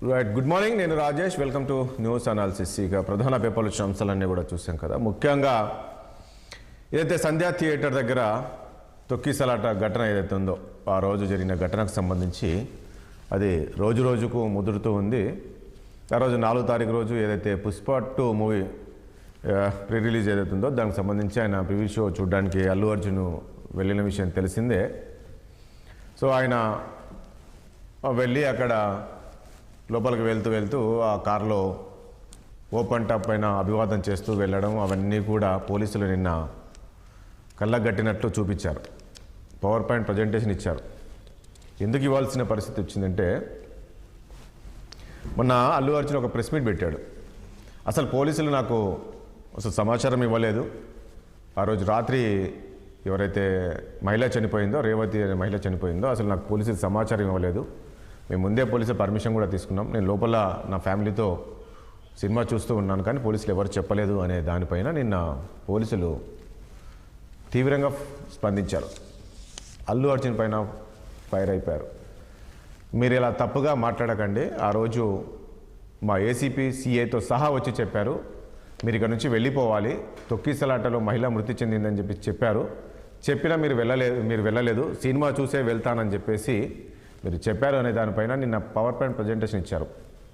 Right, good morning. నేను Rajesh. Welcome to news analysis. ఇక ప్రధాన పేపర్లు వచ్చిన అంశాలన్నీ కూడా చూసాం కదా. ముఖ్యంగా ఏదైతే సంధ్యా థియేటర్ దగ్గర తొక్కిసలాట ఘటన ఏదైతే ఉందో, ఆ రోజు జరిగిన ఘటనకు సంబంధించి అది రోజు రోజుకు ముదురుతూ ఉంది. ఆ రోజు 4వ తారీఖు రోజు ఏదైతే పుష్ప 2 మూవీ ప్రీ రిలీజ్ ఏదైతే ఉందో దానికి సంబంధించి ఆయన ప్రివ్యూ షో చూడడానికి అల్లు అర్జున్ వెళ్ళిన విషయం తెలిసిందే. సో ఆయన వెళ్ళి అక్కడ లోపలికి వెళ్తూ ఆ కారులో ఓపెన్ టాప్ పైన అభివాదం చేస్తూ వెళ్ళడం, అవన్నీ కూడా పోలీసులు నిన్న కళ్ళగట్టినట్లు చూపించారు. పవర్ పాయింట్ ప్రజెంటేషన్ ఇచ్చారు. ఎందుకు ఇవ్వాల్సిన పరిస్థితి వచ్చిందంటే, మొన్న అల్లు అర్జున్ ఒక ప్రెస్ మీట్ పెట్టాడు. అసలు పోలీసులు నాకు అసలు సమాచారం ఇవ్వలేదు. ఆ రోజు రాత్రి ఎవరైతే మహిళ చనిపోయిందో, రేవతి అనే మహిళ చనిపోయిందో, అసలు నాకు పోలీసులు సమాచారం ఇవ్వలేదు. మేము ముందే పోలీసుల పర్మిషన్ కూడా తీసుకున్నాం. నేను లోపల నా ఫ్యామిలీతో సినిమా చూస్తూ ఉన్నాను, కానీ పోలీసులు ఎవరు చెప్పలేదు అనే దానిపైన నిన్న పోలీసులు తీవ్రంగా స్పందించారు. అల్లు అర్జున్ పైన ఫైర్ అయిపోయారు. మీరు ఇలా తప్పుగా మాట్లాడకండి. ఆ రోజు మా ఏసీపీ సిఐతో సహా వచ్చి చెప్పారు, మీరు ఇక్కడ నుంచి వెళ్ళిపోవాలి, తొక్కిసలాటలో మహిళ మృతి చెందిందని చెప్పారు. చెప్పినా మీరు వెళ్ళలేదు, సినిమా చూసే వెళ్తానని చెప్పేసి మీరు చెప్పారు అనే దానిపైన నిన్న పవర్ పాయింట్ ప్రజెంటేషన్ ఇచ్చారు.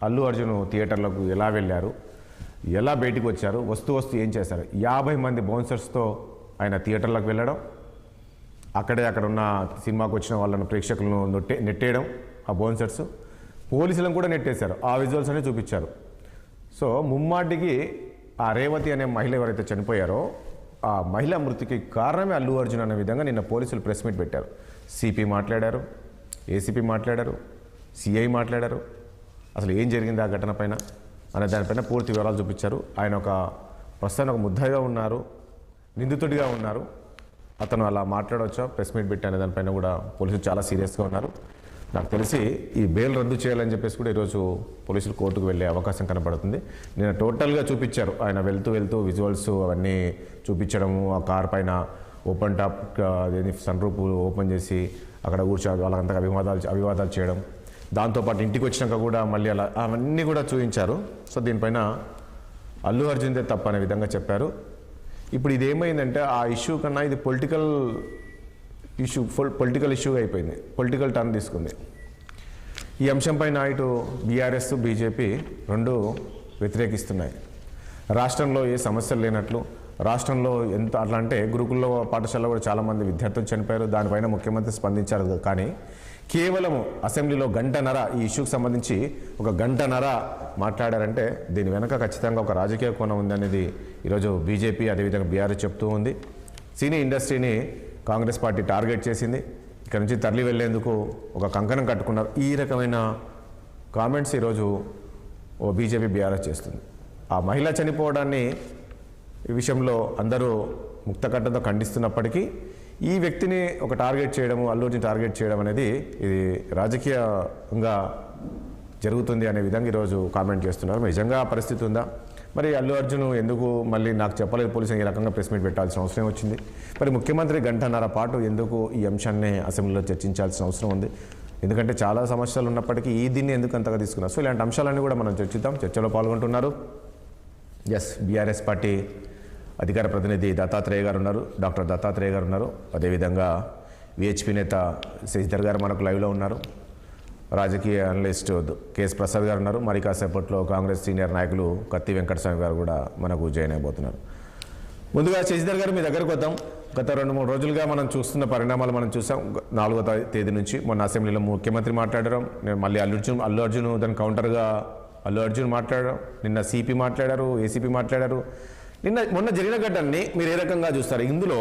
అల్లు అర్జున్ థియేటర్లకు ఎలా వెళ్ళారు, ఎలా బయటికి వచ్చారు, వస్తూ ఏం చేశారు. 50 మంది బౌన్సర్స్తో ఆయన థియేటర్లకు వెళ్ళడం, అక్కడ ఉన్న సినిమాకు వచ్చిన వాళ్ళను ప్రేక్షకులను నెట్టేయడం, ఆ బౌన్సర్స్ పోలీసులను కూడా నెట్టేశారు. ఆ విజువల్స్ అనే చూపించారు. సో ముమ్మాటికి ఆ రేవతి అనే మహిళ ఎవరైతే చనిపోయారో ఆ మహిళా మృతికి కారణమే అల్లు అర్జున్ అనే విధంగా నిన్న పోలీసులు ప్రెస్ మీట్ పెట్టారు. సిపి మాట్లాడారు, ఏసీపీ మాట్లాడారు, సిఐ మాట్లాడారు. అసలు ఏం జరిగింది ఆ ఘటన పైన అనే దానిపైన పూర్తి వివరాలు చూపించారు. ఆయన ప్రస్తుతానికి ఒక ముద్దాయిగా ఉన్నారు, నిందితుడిగా ఉన్నారు. అతను అలా మాట్లాడవచ్చా, ప్రెస్ మీట్ పెట్టి అనే దానిపైన కూడా పోలీసులు చాలా సీరియస్గా ఉన్నారు. నాకు తెలిసి ఈ బెయిల్ రద్దు చేయాలని చెప్పేసి కూడా ఈరోజు పోలీసులు కోర్టుకు వెళ్ళే అవకాశం కనబడుతుంది. నేను టోటల్గా చూపించారు. ఆయన వెళ్తూ విజువల్స్ అవన్నీ చూపించడము, ఆ కార్ పైన open top sunroof open చేసి అక్కడ కూర్చో వాళ్ళంతా అభివాదాలు చేయడం, దాంతోపాటు ఇంటికి వచ్చినాక కూడా మళ్ళీ అలా అవన్నీ కూడా చూపించారు. సో దీనిపైన అల్లు అర్జున్దే తప్పు అనే విధంగా చెప్పారు. ఇప్పుడు ఇది ఏమైందంటే, ఆ ఇష్యూ కన్నా ఇది పొలిటికల్ ఇష్యూగా అయిపోయింది, పొలిటికల్ టర్న్ తీసుకుంది. ఈ అంశం పైన ఇటు బీఆర్ఎస్ బీజేపీ రెండు వ్యతిరేకిస్తున్నాయి. రాష్ట్రంలో ఏ సమస్యలు లేనట్లు, రాష్ట్రంలో ఎంత అట్లా అంటే గురుకుల పాఠశాలలో కూడా చాలామంది విద్యార్థులు చనిపోయారు. దానిపైన ముఖ్యమంత్రి స్పందించారు. కానీ కేవలం అసెంబ్లీలో గంటన్నర ఈ ఇష్యూకి సంబంధించి ఒక గంటన్నర మాట్లాడారంటే దీని వెనక ఖచ్చితంగా ఒక రాజకీయ కోణం ఉందనేది ఈరోజు బీజేపీ అదేవిధంగా బీఆర్ఎస్ చెప్తూ ఉంది. సినీ ఇండస్ట్రీని కాంగ్రెస్ పార్టీ టార్గెట్ చేసింది. ఇక్కడ నుంచి తరలి వెళ్లేందుకు ఒక కంకణం కట్టుకున్నారు. ఈ రకమైన కామెంట్స్ ఈరోజు బీజేపీ బీఆర్ఎస్ చేస్తుంది. ఆ మహిళ చనిపోవడాన్ని ఈ విషయంలో అందరూ ముక్తకంఠంతో ఖండిస్తున్నప్పటికీ ఈ వ్యక్తిని ఒక టార్గెట్ చేయడము, అల్లు అర్జున్ టార్గెట్ చేయడం అనేది ఇది రాజకీయంగా జరుగుతుంది అనే విధంగా ఈరోజు కామెంట్ చేస్తున్నారు. నిజంగా ఆ పరిస్థితి ఉందా? మరి అల్లు అర్జున్ ఎందుకు మళ్ళీ నాకు చెప్పలేదు పోలీసులు ఈ రకంగా ప్రెస్ మీట్ పెట్టాల్సిన అవసరం వచ్చింది? మరి ముఖ్యమంత్రి గంటన్నర పాటు ఎందుకు ఈ అంశాన్ని అసెంబ్లీలో చర్చించాల్సిన అవసరం ఉంది? ఎందుకంటే చాలా సమస్యలు ఉన్నప్పటికీ దీన్ని ఎందుకు అంతగా తీసుకున్నారు? సో ఇలాంటి అంశాలన్నీ కూడా మనం చర్చిద్దాం. చర్చలో పాల్గొంటున్నారు బీఆర్ఎస్ పార్టీ అధికార ప్రతినిధి దత్తాత్రేయ గారు ఉన్నారు, డాక్టర్ దత్తాత్రేయ గారు ఉన్నారు. అదేవిధంగా విహెచ్పి నేత శశిధర్ గారు మనకు లైవ్లో ఉన్నారు. రాజకీయ అనలిస్ట్ కేఎస్ ప్రసాద్ గారు ఉన్నారు. మరి కాసేపట్లో కాంగ్రెస్ సీనియర్ నాయకులు కత్తి వెంకటస్వామి గారు కూడా మనకు జాయిన్ అయిపోతున్నారు. ముందుగా శశిధర్ గారు మీ దగ్గరకు వద్దాం. గత 2-3 రోజులుగా మనం చూస్తున్న పరిణామాలు మనం చూసాం. 4వ తేదీ నుంచి మొన్న అసెంబ్లీలో ముఖ్యమంత్రి మాట్లాడడం, నేను మళ్ళీ అల్లు అర్జున్ దాని కౌంటర్గా అల్లు అర్జున్ మాట్లాడడం, నిన్న సిపి మాట్లాడారు, ఏసీపీ మాట్లాడారు. మొన్న జరిగిన ఘటనని మీరు ఏ రకంగా చూస్తారు? ఇందులో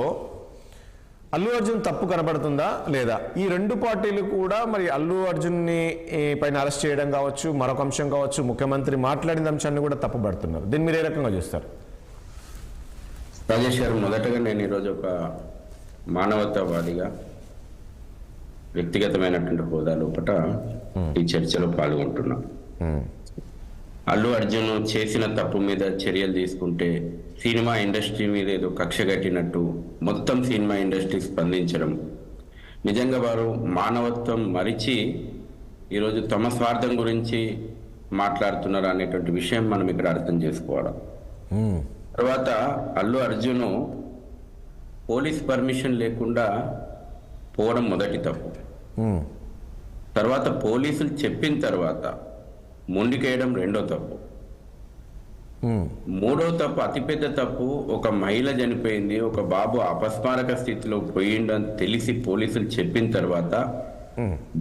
అల్లు అర్జున్ తప్పు కనబడుతుందా లేదా? ఈ రెండు పార్టీలు కూడా మరి అల్లు అర్జున్ని పైన అరెస్ట్ చేయడం కావచ్చు, మరొక అంశం కావచ్చు, ముఖ్యమంత్రి మాట్లాడిన అంశాన్ని కూడా తప్పుపడుతున్నారు. దీన్ని మీరు ఏ రకంగా చూస్తారు? రాజేష్ గారు, మొదటగా నేను ఈరోజు ఒక మానవతావాదిగా వ్యక్తిగతమైనటువంటి హోదా లోపల ఈ చర్చలో పాల్గొంటున్నా. అల్లు అర్జున్ చేసిన తప్పు మీద చర్యలు తీసుకుంటే సినిమా ఇండస్ట్రీ మీద ఏదో కక్ష కట్టినట్టు మొత్తం సినిమా ఇండస్ట్రీ స్పందించడం, నిజంగా వారు మానవత్వం మరిచి ఈరోజు తమ స్వార్థం గురించి మాట్లాడుతున్నారు అనేటువంటి విషయం మనం ఇక్కడ అర్థం చేసుకోవాలి. తర్వాత అల్లు అర్జున్ పోలీస్ పర్మిషన్ లేకుండా పోవడం మొదటి తప్పు. తర్వాత పోలీసులు చెప్పిన తర్వాత మొండికేయడం రెండో తప్పు. మూడో తప్పు, అతిపెద్ద తప్పు, ఒక మహిళ చనిపోయింది, ఒక బాబు అపస్మారక స్థితిలో పోయిండని తెలిసి పోలీసులు చెప్పిన తర్వాత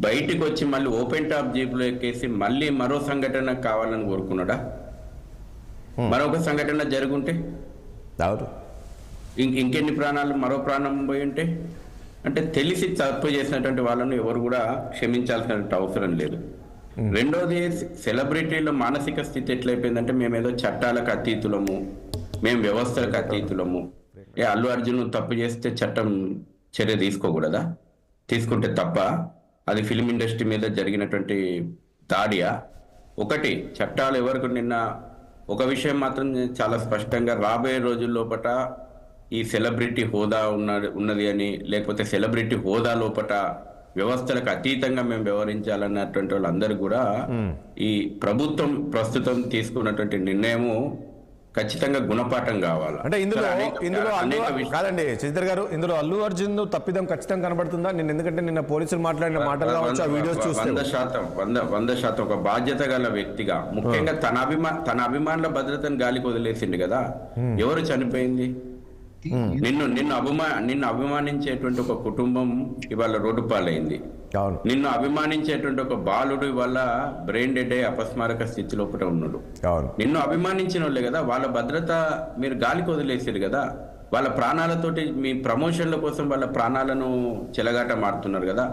బయటికి వచ్చి మళ్ళీ ఓపెన్ టాప్ జీపులో ఎక్కేసి మళ్ళీ మరో సంఘటన కావాలని కోరుకున్నాడా? మరొక సంఘటన జరుగుంటే ఇంకెన్ని ప్రాణాలు, మరో ప్రాణం పోయి ఉంటే? అంటే తెలిసి తప్పు చేసినటువంటి వాళ్ళను ఎవరు కూడా క్షమించాల్సినటువంటి అవసరం లేదు. రెండోది, సెలబ్రిటీల మానసిక స్థితి ఎట్లయిపోయిందంటే మేమేదో చట్టాలకు అతీతులము, మేము వ్యవస్థలకు అతీతులము. అల్లు అర్జున్ తప్పు చేస్తే చట్టం చర్య తీసుకోకూడదా? తీసుకుంటే తప్ప? అది ఫిలిం ఇండస్ట్రీ మీద జరిగినటువంటి దాడియా? ఒకటి, చట్టాలు ఎవరికి నిన్న ఒక విషయం మాత్రం చాలా స్పష్టంగా, రాబోయే రోజుల్లోపట ఈ సెలబ్రిటీ హోదా ఉన్నది అని, లేకపోతే సెలబ్రిటీ హోదా లోపట వ్యవస్థలకు అతీతంగా మేము వ్యవహరించాలన్నటువంటి వాళ్ళందరూ కూడా ఈ ప్రభుత్వం ప్రస్తుతం తీసుకున్నటువంటి నిర్ణయము ఖచ్చితంగా గుణపాఠం కావాలి. అంటే ఇందులో కాదండి శ్రీధర్ గారు, ఇందులో అల్లు అర్జున్ తప్పిదం ఖచ్చితంగా కనబడుతుందా? ఎందుకంటే నిన్న పోలీసులు మాట్లాడిన మాటలు కావచ్చు, ఆ వీడియోస్ చూస్తే 100% ఒక బాధ్యత గల వ్యక్తిగా, ముఖ్యంగా తన అభిమానుల భద్రతను గాలికి వదిలేసిండు కదా. ఎవరు చనిపోయింది? నిన్ను అభిమానించేటువంటి ఒక కుటుంబం ఇవాళ రోడ్డు పాలైంది. నిన్ను అభిమానించేటువంటి ఒక బాలుడు ఇవాళ బ్రెయిన్ డెడ్ అయ్యి అపస్మారక స్థితిలో కూడా ఉన్నాడు. నిన్ను అభిమానించిన వాళ్ళే కదా, వాళ్ళ భద్రత మీరు గాలికి వదిలేసారు కదా. వాళ్ళ ప్రాణాలతోటి మీ ప్రమోషన్ల కోసం వాళ్ళ ప్రాణాలను చెలగాట మారుతున్నారు కదా.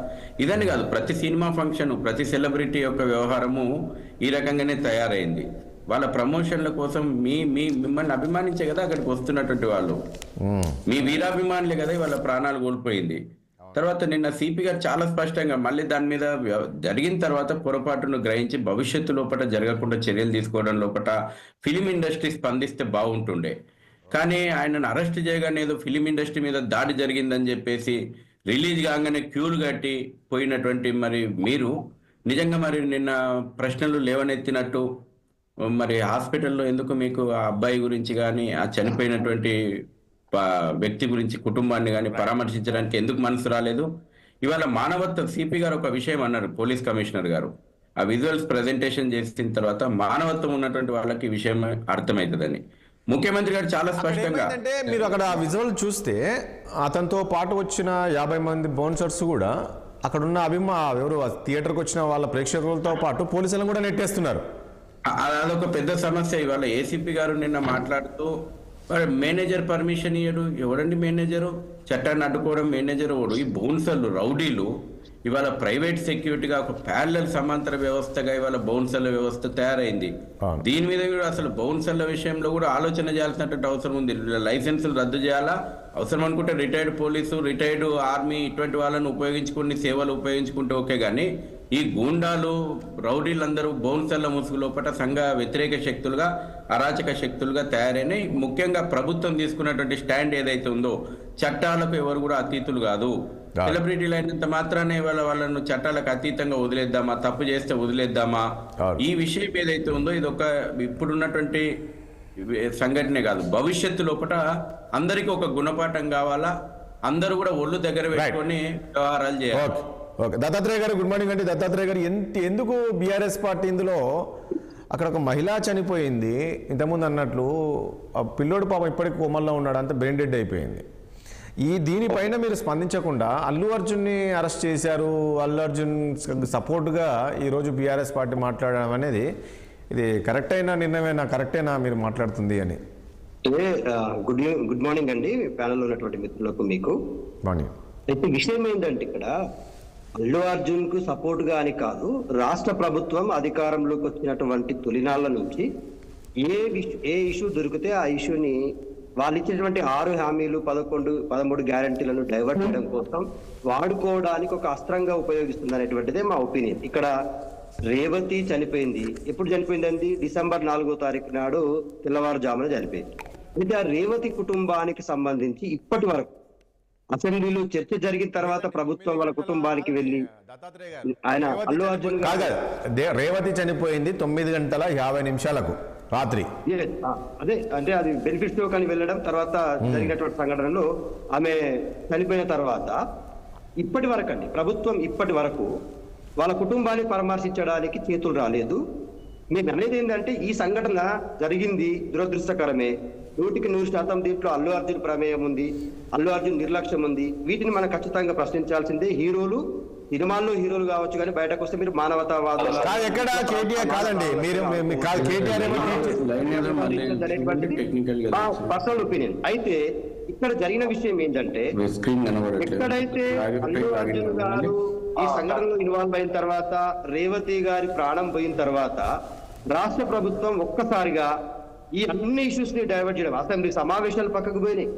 ఇదని కాదు, ప్రతి సినిమా ఫంక్షన్, ప్రతి సెలబ్రిటీ యొక్క వ్యవహారము ఈ రకంగానే తయారైంది. వాళ్ళ ప్రమోషన్ల కోసం మిమ్మల్ని అభిమానించే కదా అక్కడికి వస్తున్నటువంటి వాళ్ళు, మీ వీరాభిమానులే కదా వాళ్ళ ప్రాణాలు కోల్పోయింది. తర్వాత నిన్న సిపి గారు చాలా స్పష్టంగా మళ్ళీ దాని మీద జరిగిన తర్వాత పొరపాటును గ్రహించి భవిష్యత్తు లోపల జరగకుండా చర్యలు తీసుకోవడం లోపల ఫిలిం ఇండస్ట్రీ స్పందిస్తే బాగుంటుండే. కానీ ఆయనను అరెస్ట్ చేయగానే ఏదో ఫిలిం ఇండస్ట్రీ మీద దాడి జరిగిందని చెప్పేసి రిలీజ్ కాగానే క్యూలు కట్టి పోయినటువంటి మరి మీరు నిజంగా మరి నిన్న ప్రశ్నలు లేవనెత్తినట్టు మరి హాస్పిటల్లో ఎందుకు మీకు ఆ అబ్బాయి గురించి కానీ ఆ చనిపోయినటువంటి వ్యక్తి గురించి కుటుంబాన్ని కానీ పరామర్శించడానికి ఎందుకు మనసు రాలేదు? ఇవాళ మానవత్వం, సిపి గారు ఒక విషయం అన్నారు, పోలీస్ కమిషనర్ గారు ఆ విజువల్స్ ప్రెజెంటేషన్ చేసిన తర్వాత మానవత్వం ఉన్నటువంటి వాళ్ళకి ఈ విషయం అర్థమవుతుందని ముఖ్యమంత్రి గారు చాలా స్పష్టంగా. అంటే మీరు అక్కడ విజువల్ చూస్తే అతనితో పాటు వచ్చిన 50 మంది బౌన్సర్స్ కూడా అక్కడున్న ఎవరు థియేటర్కి వచ్చిన వాళ్ళ ప్రేక్షకులతో పాటు పోలీసులను కూడా నెట్టేస్తున్నారు. అదొక పెద్ద సమస్య. ఇవాళ ఏసీపీ గారు నిన్న మాట్లాడుతూ మేనేజర్ పర్మిషన్ ఇయ్యడు. ఎవడండి మేనేజరు? చట్టాన్ని అడ్డుకోవడం మేనేజర్ ఎవడు? ఈ బౌన్సర్లు, రౌడీలు ఇవాళ ప్రైవేట్ సెక్యూరిటీగా ఒక ప్యారలల్ సమాంతర వ్యవస్థగా ఇవాళ బౌన్సర్ల వ్యవస్థ తయారైంది. దీని మీద కూడా అసలు బౌన్సర్ల విషయంలో కూడా ఆలోచన చేయాల్సినటువంటి అవసరం ఉంది. లైసెన్సులు రద్దు చేయాలా, అవసరం అనుకుంటే రిటైర్డ్ పోలీసు, రిటైర్డ్ ఆర్మీ ఇటువంటి వాళ్ళని ఉపయోగించుకుని సేవలు ఉపయోగించుకుంటే ఓకే. కానీ ఈ గూండాలు, రౌడీలందరూ బౌన్సర్ల ముసుగు లోపల సంఘ వ్యతిరేక శక్తులుగా, అరాచక శక్తులుగా తయారైనాయి. ముఖ్యంగా ప్రభుత్వం తీసుకున్నటువంటి స్టాండ్ ఏదైతే ఉందో, చట్టాలకు ఎవరు కూడా అతీతులు కాదు. సెలబ్రిటీలు అయినంత మాత్రానే వాళ్ళను చట్టాలకు అతీతంగా వదిలేద్దామా, తప్పు చేస్తే వదిలేద్దామా, ఈ విషయం ఏదైతే ఉందో ఇది ఒక ఇప్పుడున్నటువంటి సంఘటనే కాదు, భవిష్యత్తు లోపల అందరికీ ఒక గుణపాఠం కావాలా. అందరూ కూడా ఒళ్ళు దగ్గర పెట్టుకొని వ్యవహారాలు చేయాలి. ఓకే, దత్తాత్రేయ గారు గుడ్ మార్నింగ్ అండి. దత్తాత్రేయ గారు, ఎందుకు బీఆర్ఎస్ పార్టీ ఇందులో అక్కడ ఒక మహిళ చనిపోయింది, ఇంతకుముందు అన్నట్లు ఆ పిల్లోడు పాపం ఇప్పటికి కోమల్లో ఉన్నాడు, అంత బ్రెయిన్ డెడ్ అయిపోయింది. దీనిపైన మీరు స్పందించకుండా అల్లు అర్జున్ని అరెస్ట్ చేశారు, అల్లు అర్జున్ సపోర్ట్గా ఈరోజు బీఆర్ఎస్ పార్టీ మాట్లాడడం అనేది ఇది కరెక్ట్ అయిన నిర్ణయమేనా, కరెక్టేనా మీరు మాట్లాడుతుంది అని? గుడ్ మార్నింగ్ అండి ప్యానెల్లో ఉన్నటువంటి మిత్రులకు. మీకు మార్నింగ్. అయితే విషయం ఏంటంటే ఇక్కడ అల్లు అర్జున్ కు సపోర్ట్ గా అని కాదు, రాష్ట్ర ప్రభుత్వం అధికారంలోకి వచ్చినటువంటి తొలినాళ్ల నుంచి ఏ ఇష్యూ దొరికితే ఆ ఇష్యూని వాళ్ళు ఇచ్చినటువంటి 6 హామీలు 13 గ్యారంటీలను డైవర్ట్ చేయడం కోసం వాడుకోవడానికి ఒక అస్త్రంగా ఉపయోగిస్తుంది అనేటువంటిదే మా ఒపీనియన్. ఇక్కడ రేవతి చనిపోయింది. ఎప్పుడు చనిపోయిందండి? డిసెంబర్ 4వ తారీఖు నాడు తెల్లవారుజామున చనిపోయింది. అయితే ఆ రేవతి కుటుంబానికి సంబంధించి ఇప్పటి వరకు అసెంబ్లీలో చర్చ జరిగిన తర్వాత ప్రభుత్వం వాళ్ళ కుటుంబానికి వెళ్ళి ఆయన అల్లు అర్జున్ కాదు, రేవతి చనిపోయింది 9:50 రాత్రి. అదే అంటే అది బెనిఫిట్ షో కానీ వెళ్ళడం తర్వాత జరిగినటువంటి సంఘటనలో ఆమె చనిపోయిన తర్వాత ఇప్పటి వరకు అండి ప్రభుత్వం ఇప్పటి వరకు వాళ్ళ కుటుంబాన్ని పరామర్శించడానికి చేతులు రాలేదు. మేము అనేది ఏంటంటే ఈ సంఘటన జరిగింది దురదృష్టకరమే, 100% దీంట్లో అల్లు అర్జున్ ప్రమేయం ఉంది, అల్లు అర్జున్ నిర్లక్ష్యం ఉంది. వీటిని మనం ఖచ్చితంగా ప్రశ్నించాల్సిందే. హీరోలు సినిమాల్లో హీరోలు కావచ్చు, కానీ బయటకు వస్తే మీరు మానవతావాదులు ఎక్కడ కేటీఆర్ కాదండి, మీరు పర్సనల్ ఒపీనియన్. అయితే ఇక్కడ జరిగిన విషయం ఏంటంటే ఎక్కడైతే అల్లు అర్జున్ గారు ఈ సంఘటనలో ఇన్వాల్వ్ అయిన తర్వాత, రేవతి గారి ప్రాణం పోయిన తర్వాత రాష్ట్ర ప్రభుత్వం ఒక్కసారిగా ఈ అన్ని ఇష్యూస్ ని డైవర్ట్ చేయడం, అసెంబ్లీ సమావేశాలు పక్కకు పోయినాయి,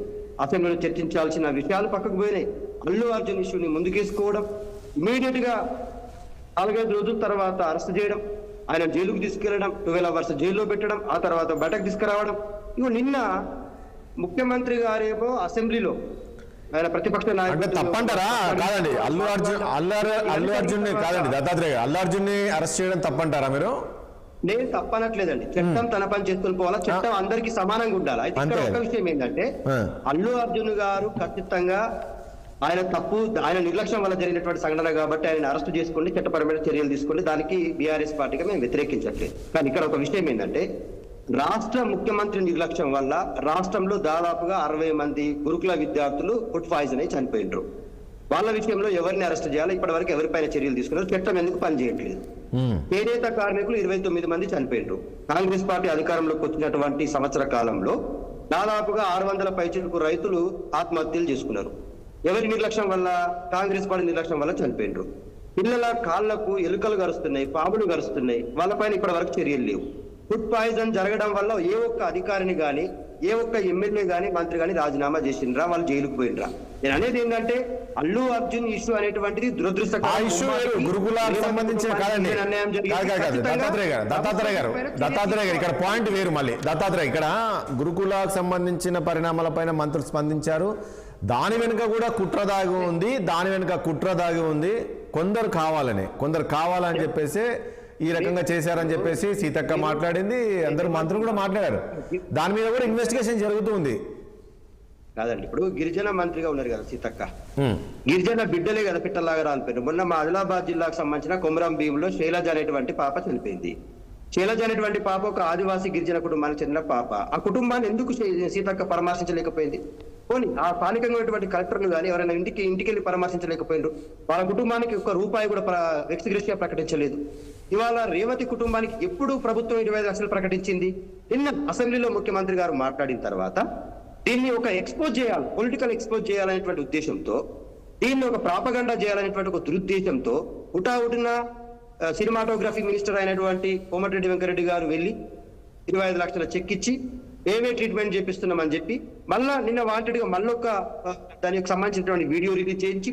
అసెంబ్లీలో చర్చించాల్సిన విషయాలు పక్కకు పోయినాయి, అల్లు అర్జున్ ఇష్యూని ముందుకేసుకోవడం, ఇమీడియట్ గా 4-5 రోజుల తర్వాత అరెస్ట్ చేయడం, ఆయన జైలుకు తీసుకెళ్లడం, 12 hours జైల్లో పెట్టడం, ఆ తర్వాత బయటకు తీసుకురావడం. ఇగో నిన్న ముఖ్యమంత్రి గారేమో అసెంబ్లీలో ఆయన ప్రతిపక్ష నాయకుడు తప్పంటారా? కాదండి, అల్లు అర్జున్ కాదండి, దత్తాత్రేయ అల్లు అర్జున్ ని అరెస్ట్ చేయడం తప్పంటారా మీరు? నేను తప్పనట్లేదండి, చట్టం తన పని చేసుకుని పోవాలా, చట్టం అందరికీ సమానంగా ఉండాలి. అయితే ఇక్కడ ఒక విషయం ఏంటంటే అల్లు అర్జున్ గారు ఖచ్చితంగా ఆయన తప్పు, ఆయన నిర్లక్ష్యం వల్ల జరిగినటువంటి సంఘటన కాబట్టి ఆయన అరెస్ట్ చేసుకోండి, చట్టపరమైన చర్యలు తీసుకోండి, దానికి బీఆర్ఎస్ పార్టీగా మేము వ్యతిరేకించట్లేదు. కానీ ఇక్కడ ఒక విషయం ఏంటంటే రాష్ట్ర ముఖ్యమంత్రి నిర్లక్ష్యం వల్ల రాష్ట్రంలో దాదాపుగా 60 మంది గురుకుల విద్యార్థులు ఫుడ్ పాయిజన్ అయి చనిపోయినారు. వాళ్ళ విషయంలో ఎవరిని అరెస్ట్ చేయాలో ఇప్పటి వరకు ఎవరిపైన చర్యలు తీసుకున్నారు, చట్టం ఎందుకు పనిచేయట్లేదు. చేనేత కార్మికులు 29 మంది చనిపోయినారు. కాంగ్రెస్ పార్టీ అధికారంలోకి వచ్చినటువంటి సంవత్సర కాలంలో దాదాపుగా 600 పైచిలకు రైతులు ఆత్మహత్యలు చేసుకున్నారు. ఎవరి నిర్లక్ష్యం వల్ల? కాంగ్రెస్ పార్టీ నిర్లక్ష్యం వల్ల చనిపోయినారు. పిల్లల కాళ్లకు ఎలుకలు గరుస్తున్నాయి, పాములు గరుస్తున్నాయి, వాళ్ళపైన ఇప్పటి వరకు చర్యలు లేవు. ఫుడ్ పాయిజన్ జరగడం వల్ల ఏ ఒక్క అధికారిని గాని, ఏ ఒక్క ఎమ్మెల్యే గాని, మంత్రి గాని రాజీనామా చేసిండ్రా, వాళ్ళు జైలుకు పోయినరా? నేను అనేది ఏంటంటే అల్లు అర్జున్ ఇష్యూ అనేటువంటిది దురదృష్టకరం. గురుకులాలకు సంబంధించిన కాదండి, దత్తాత్రేయ గారు ఇక్కడ పాయింట్ వేరు. మళ్ళీ దత్తాత్రేయ ఇక్కడ గురుకులకు సంబంధించిన పరిణామాలపైన మంత్రులు స్పందించారు. దాని వెనుక కూడా కుట్ర దాగి ఉంది. కొందరు కావాలని చెప్పేసి ఈ రకంగా చేశారని చెప్పేసి సీతక్క మాట్లాడింది, అందరు మంత్రులు కూడా మాట్లాడారు. దాని మీద కూడా ఇన్వెస్టిగేషన్ జరుగుతుంది కాదండి. ఇప్పుడు గిరిజన మంత్రిగా ఉన్నారు కదా సీతక్క, గిరిజన బిడ్డలే కదా పిట్టలాగా రాలిపోయారు. మొన్న మా ఆదిలాబాద్ జిల్లాకు సంబంధించిన కొమరం భీములో శైలజ అనేటువంటి పాప చనిపోయింది. శైలజ అనేటువంటి పాప ఒక ఆదివాసీ గిరిజన కుటుంబానికి చెందిన పాప. ఆ కుటుంబాన్ని ఎందుకు సీతక్క పరామర్శించలేకపోయింది? పోనీ ఆ స్థానికంగా ఉన్నటువంటి కలెక్టర్లు కానీ ఎవరైనా ఇంటికి వెళ్ళి పరామర్శించలేకపోయిండ్రు? వాళ్ళ కుటుంబానికి ₹1 కూడా ఎక్స్గ్రేషియా ప్రకటించలేదు. ఇవాళ రేవతి కుటుంబానికి ఎప్పుడు ప్రభుత్వం 25 లక్షలు ప్రకటించింది? నిన్న అసెంబ్లీలో ముఖ్యమంత్రి గారు మాట్లాడిన తర్వాత దీన్ని ఒక ఎక్స్పోజ్ చేయాలి, పొలిటికల్ ఎక్స్పోజ్ చేయాలనేటువంటి ఉద్దేశంతో, దీన్ని ఒక ప్రాపగండా చేయాలనేటువంటి ఒక దురుద్దేశంతో హుటాహుటిన సినిమాటోగ్రఫీ మినిస్టర్ అయినటువంటి కోమటిరెడ్డి వెంకరెడ్డి గారు వెళ్ళి 25 లక్షల చెక్ ఇచ్చి ఏమే ట్రీట్మెంట్ చేపిస్తున్నామని చెప్పి మళ్ళా నిన్న వాంటెడ్ గా మళ్ళొక దానికి సంబంధించినటువంటి వీడియో రిలీజ్ చేయించి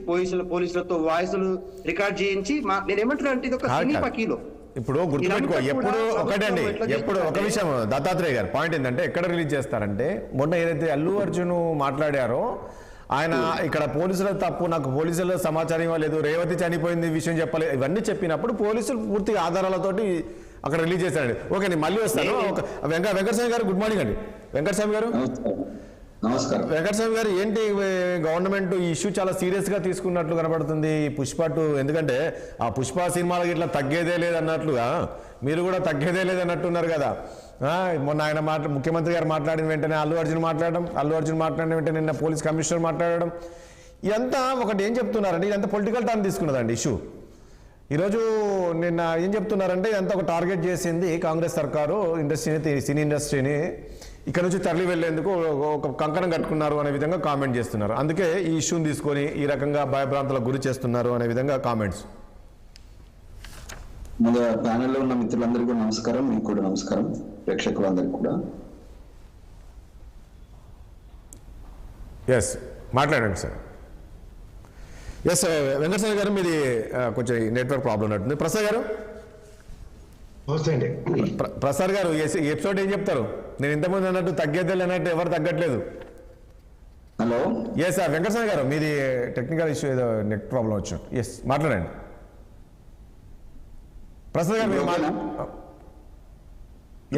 పోలీసులతో వాయిస్లు రికార్డ్ చేయించి నేను ఏమంటున్నా అంటే ఇది ఒక సినీ పకీలో. ఇప్పుడు గుర్తుపెట్టుకో, ఎప్పుడు ఒకటండి, ఎప్పుడు ఒక విషయం దత్తాత్రేయ గారు పాయింట్ ఏంటంటే ఎక్కడ రిలీజ్ చేస్తారంటే, మొన్న ఏదైతే అల్లు అర్జున్ మాట్లాడారో ఆయన ఇక్కడ పోలీసుల తప్పు, నాకు పోలీసుల సమాచారం ఇవ్వలేదు, రేవతి చనిపోయింది విషయం చెప్పలేదు, ఇవన్నీ చెప్పినప్పుడు పోలీసులు పూర్తిగా ఆధారాలతోటి అక్కడ రిలీజ్ చేశారండి. ఓకే, నేను మళ్ళీ వస్తాను. వెంకటస్వామి గారు గుడ్ మార్నింగ్ అండి. వెంకటస్వామి గారు నమస్కారం. వెంకటస్వామి గారు, ఏంటి గవర్నమెంట్ ఈ ఇష్యూ చాలా సీరియస్ గా తీసుకున్నట్లు కనబడుతుంది. పుష్ప 2 ఎందుకంటే ఆ పుష్ప సినిమాలకి ఇట్లా తగ్గేదే లేదన్నట్లుగా మీరు కూడా తగ్గేదే లేదన్నట్టున్నారు కదా. మొన్న ఆయన ముఖ్యమంత్రి గారు మాట్లాడిన వెంటనే అల్లు అర్జున్ మాట్లాడిన వెంటనే నిన్న పోలీస్ కమిషనర్ మాట్లాడడం, ఇదంతా ఒకటి ఏం చెప్తున్నారంటే ఇదంతా పొలిటికల్ టర్న్ తీసుకున్నదండి ఇష్యూ. ఈరోజు నిన్న ఏం చెప్తున్నారంటే ఇదంతా ఒక టార్గెట్ చేసింది కాంగ్రెస్ సర్కారు సినీ ఇండస్ట్రీని ఇక్కడ నుంచి తరలి వెళ్లేందుకు ఒక కంకణం కట్టుకున్నారు అనే విధంగా కామెంట్ చేస్తున్నారు. అందుకే ఈ ఇష్యూని తీసుకొని ఈ రకంగా భయభ్రాంతులకు గురి చేస్తున్నారు అనే విధంగా కామెంట్స్. ముందు ప్యానెల్లో ఉన్న మిత్రులందరికీ కూడా నమస్కారం, మీకు కూడా నమస్కారం, ప్రేక్షకులందరికీ కూడా. ఎస్ మాట్లాడండి సార్. ఎస్ వెంకటస్వామి గారు, మీది కొంచెం నెట్వర్క్ ప్రాబ్లం ఉన్నట్టుంది. ప్రసాద్ గారు ప్రసాద్ గారు ఈ ఎపిసోడ్ ఏం చెప్తారు? నేను ఇంతకుముందు అన్నట్టు తగ్గేదే అన్నట్టు ఎవరు తగ్గట్లేదు. హలో. ఎస్ సార్ వెంకటస్వామి గారు, మీది టెక్నికల్ ఇష్యూ ఏదో నెట్ ప్రాబ్లం వచ్చాం. ఎస్ మాట్లాడండి ప్రసాద్ గారు, మీరు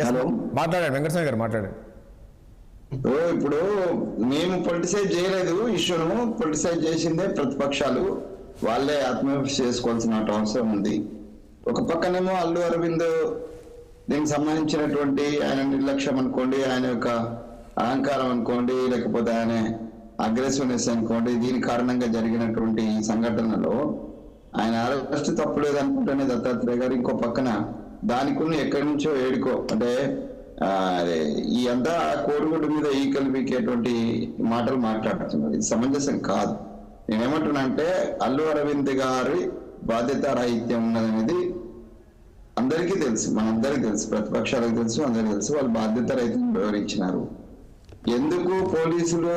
హలో మాట్లాడండి. వెంకటస్వామి గారు మాట్లాడండి. ఇప్పుడు మేము పొలిటిసైజ్ చేయలేదు, ఇష్యూను పొలిటిసైజ్ చేసిందే ప్రతిపక్షాలు. వాళ్ళే ఆత్మవిమర్శ చేసుకోవాల్సిన అవసరం ఉంది. ఒక పక్కనేమో అల్లు అరవింద్ దీనికి సంబంధించినటువంటి ఆయన నిర్లక్ష్యం అనుకోండి, ఆయన యొక్క అహంకారం అనుకోండి, లేకపోతే ఆయన అగ్రెసివ్నెస్ అనుకోండి, దీని కారణంగా జరిగినటువంటి ఈ సంఘటనలో ఆయన అరెస్ట్ తప్పులేదు అనుకుంటేనే దత్తాత్రేయ గారు ఇంకో పక్కన దానికి ఎక్కడి నుంచో ఏడుకో అంటే ఈ అంతా కోడిగుడ్డు మీద ఈకలు పీకేటువంటి మాటలు మాట్లాడుతున్నారు. ఇది సమంజసం కాదు. నేనేమంటున్నా అంటే అల్లు అరవింద్ గారి బాధ్యత రాహిత్యం ఉన్నదనేది అందరికీ తెలుసు, మనందరికీ తెలుసు, ప్రతిపక్షాలకు తెలుసు, అందరికీ తెలుసు. వాళ్ళు బాధ్యత రహితం వివరించినారు. ఎందుకు పోలీసులు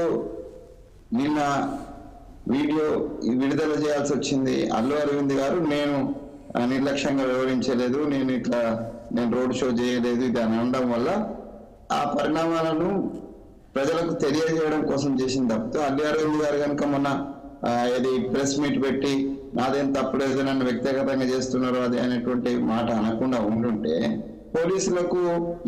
నిన్న వీడియో విడుదల చేయాల్సి వచ్చింది? అల్లు అరవింద్ గారు నేను నిర్లక్ష్యంగా వివరించలేదు, నేను రోడ్ షో చేయలేదు, ఇది అని అనడం వల్ల ఆ పరిణామాలను ప్రజలకు తెలియజేయడం కోసం చేసిన తప్పితే అల్లు అరవింద్ గారు కనుక మొన్న ఇది ప్రెస్ మీట్ పెట్టి నాదేం తప్పులేదు, నన్ను వ్యక్తిగతంగా చేస్తున్నారు అది అనేటువంటి మాట అనకుండా ఉండుంటే పోలీసులకు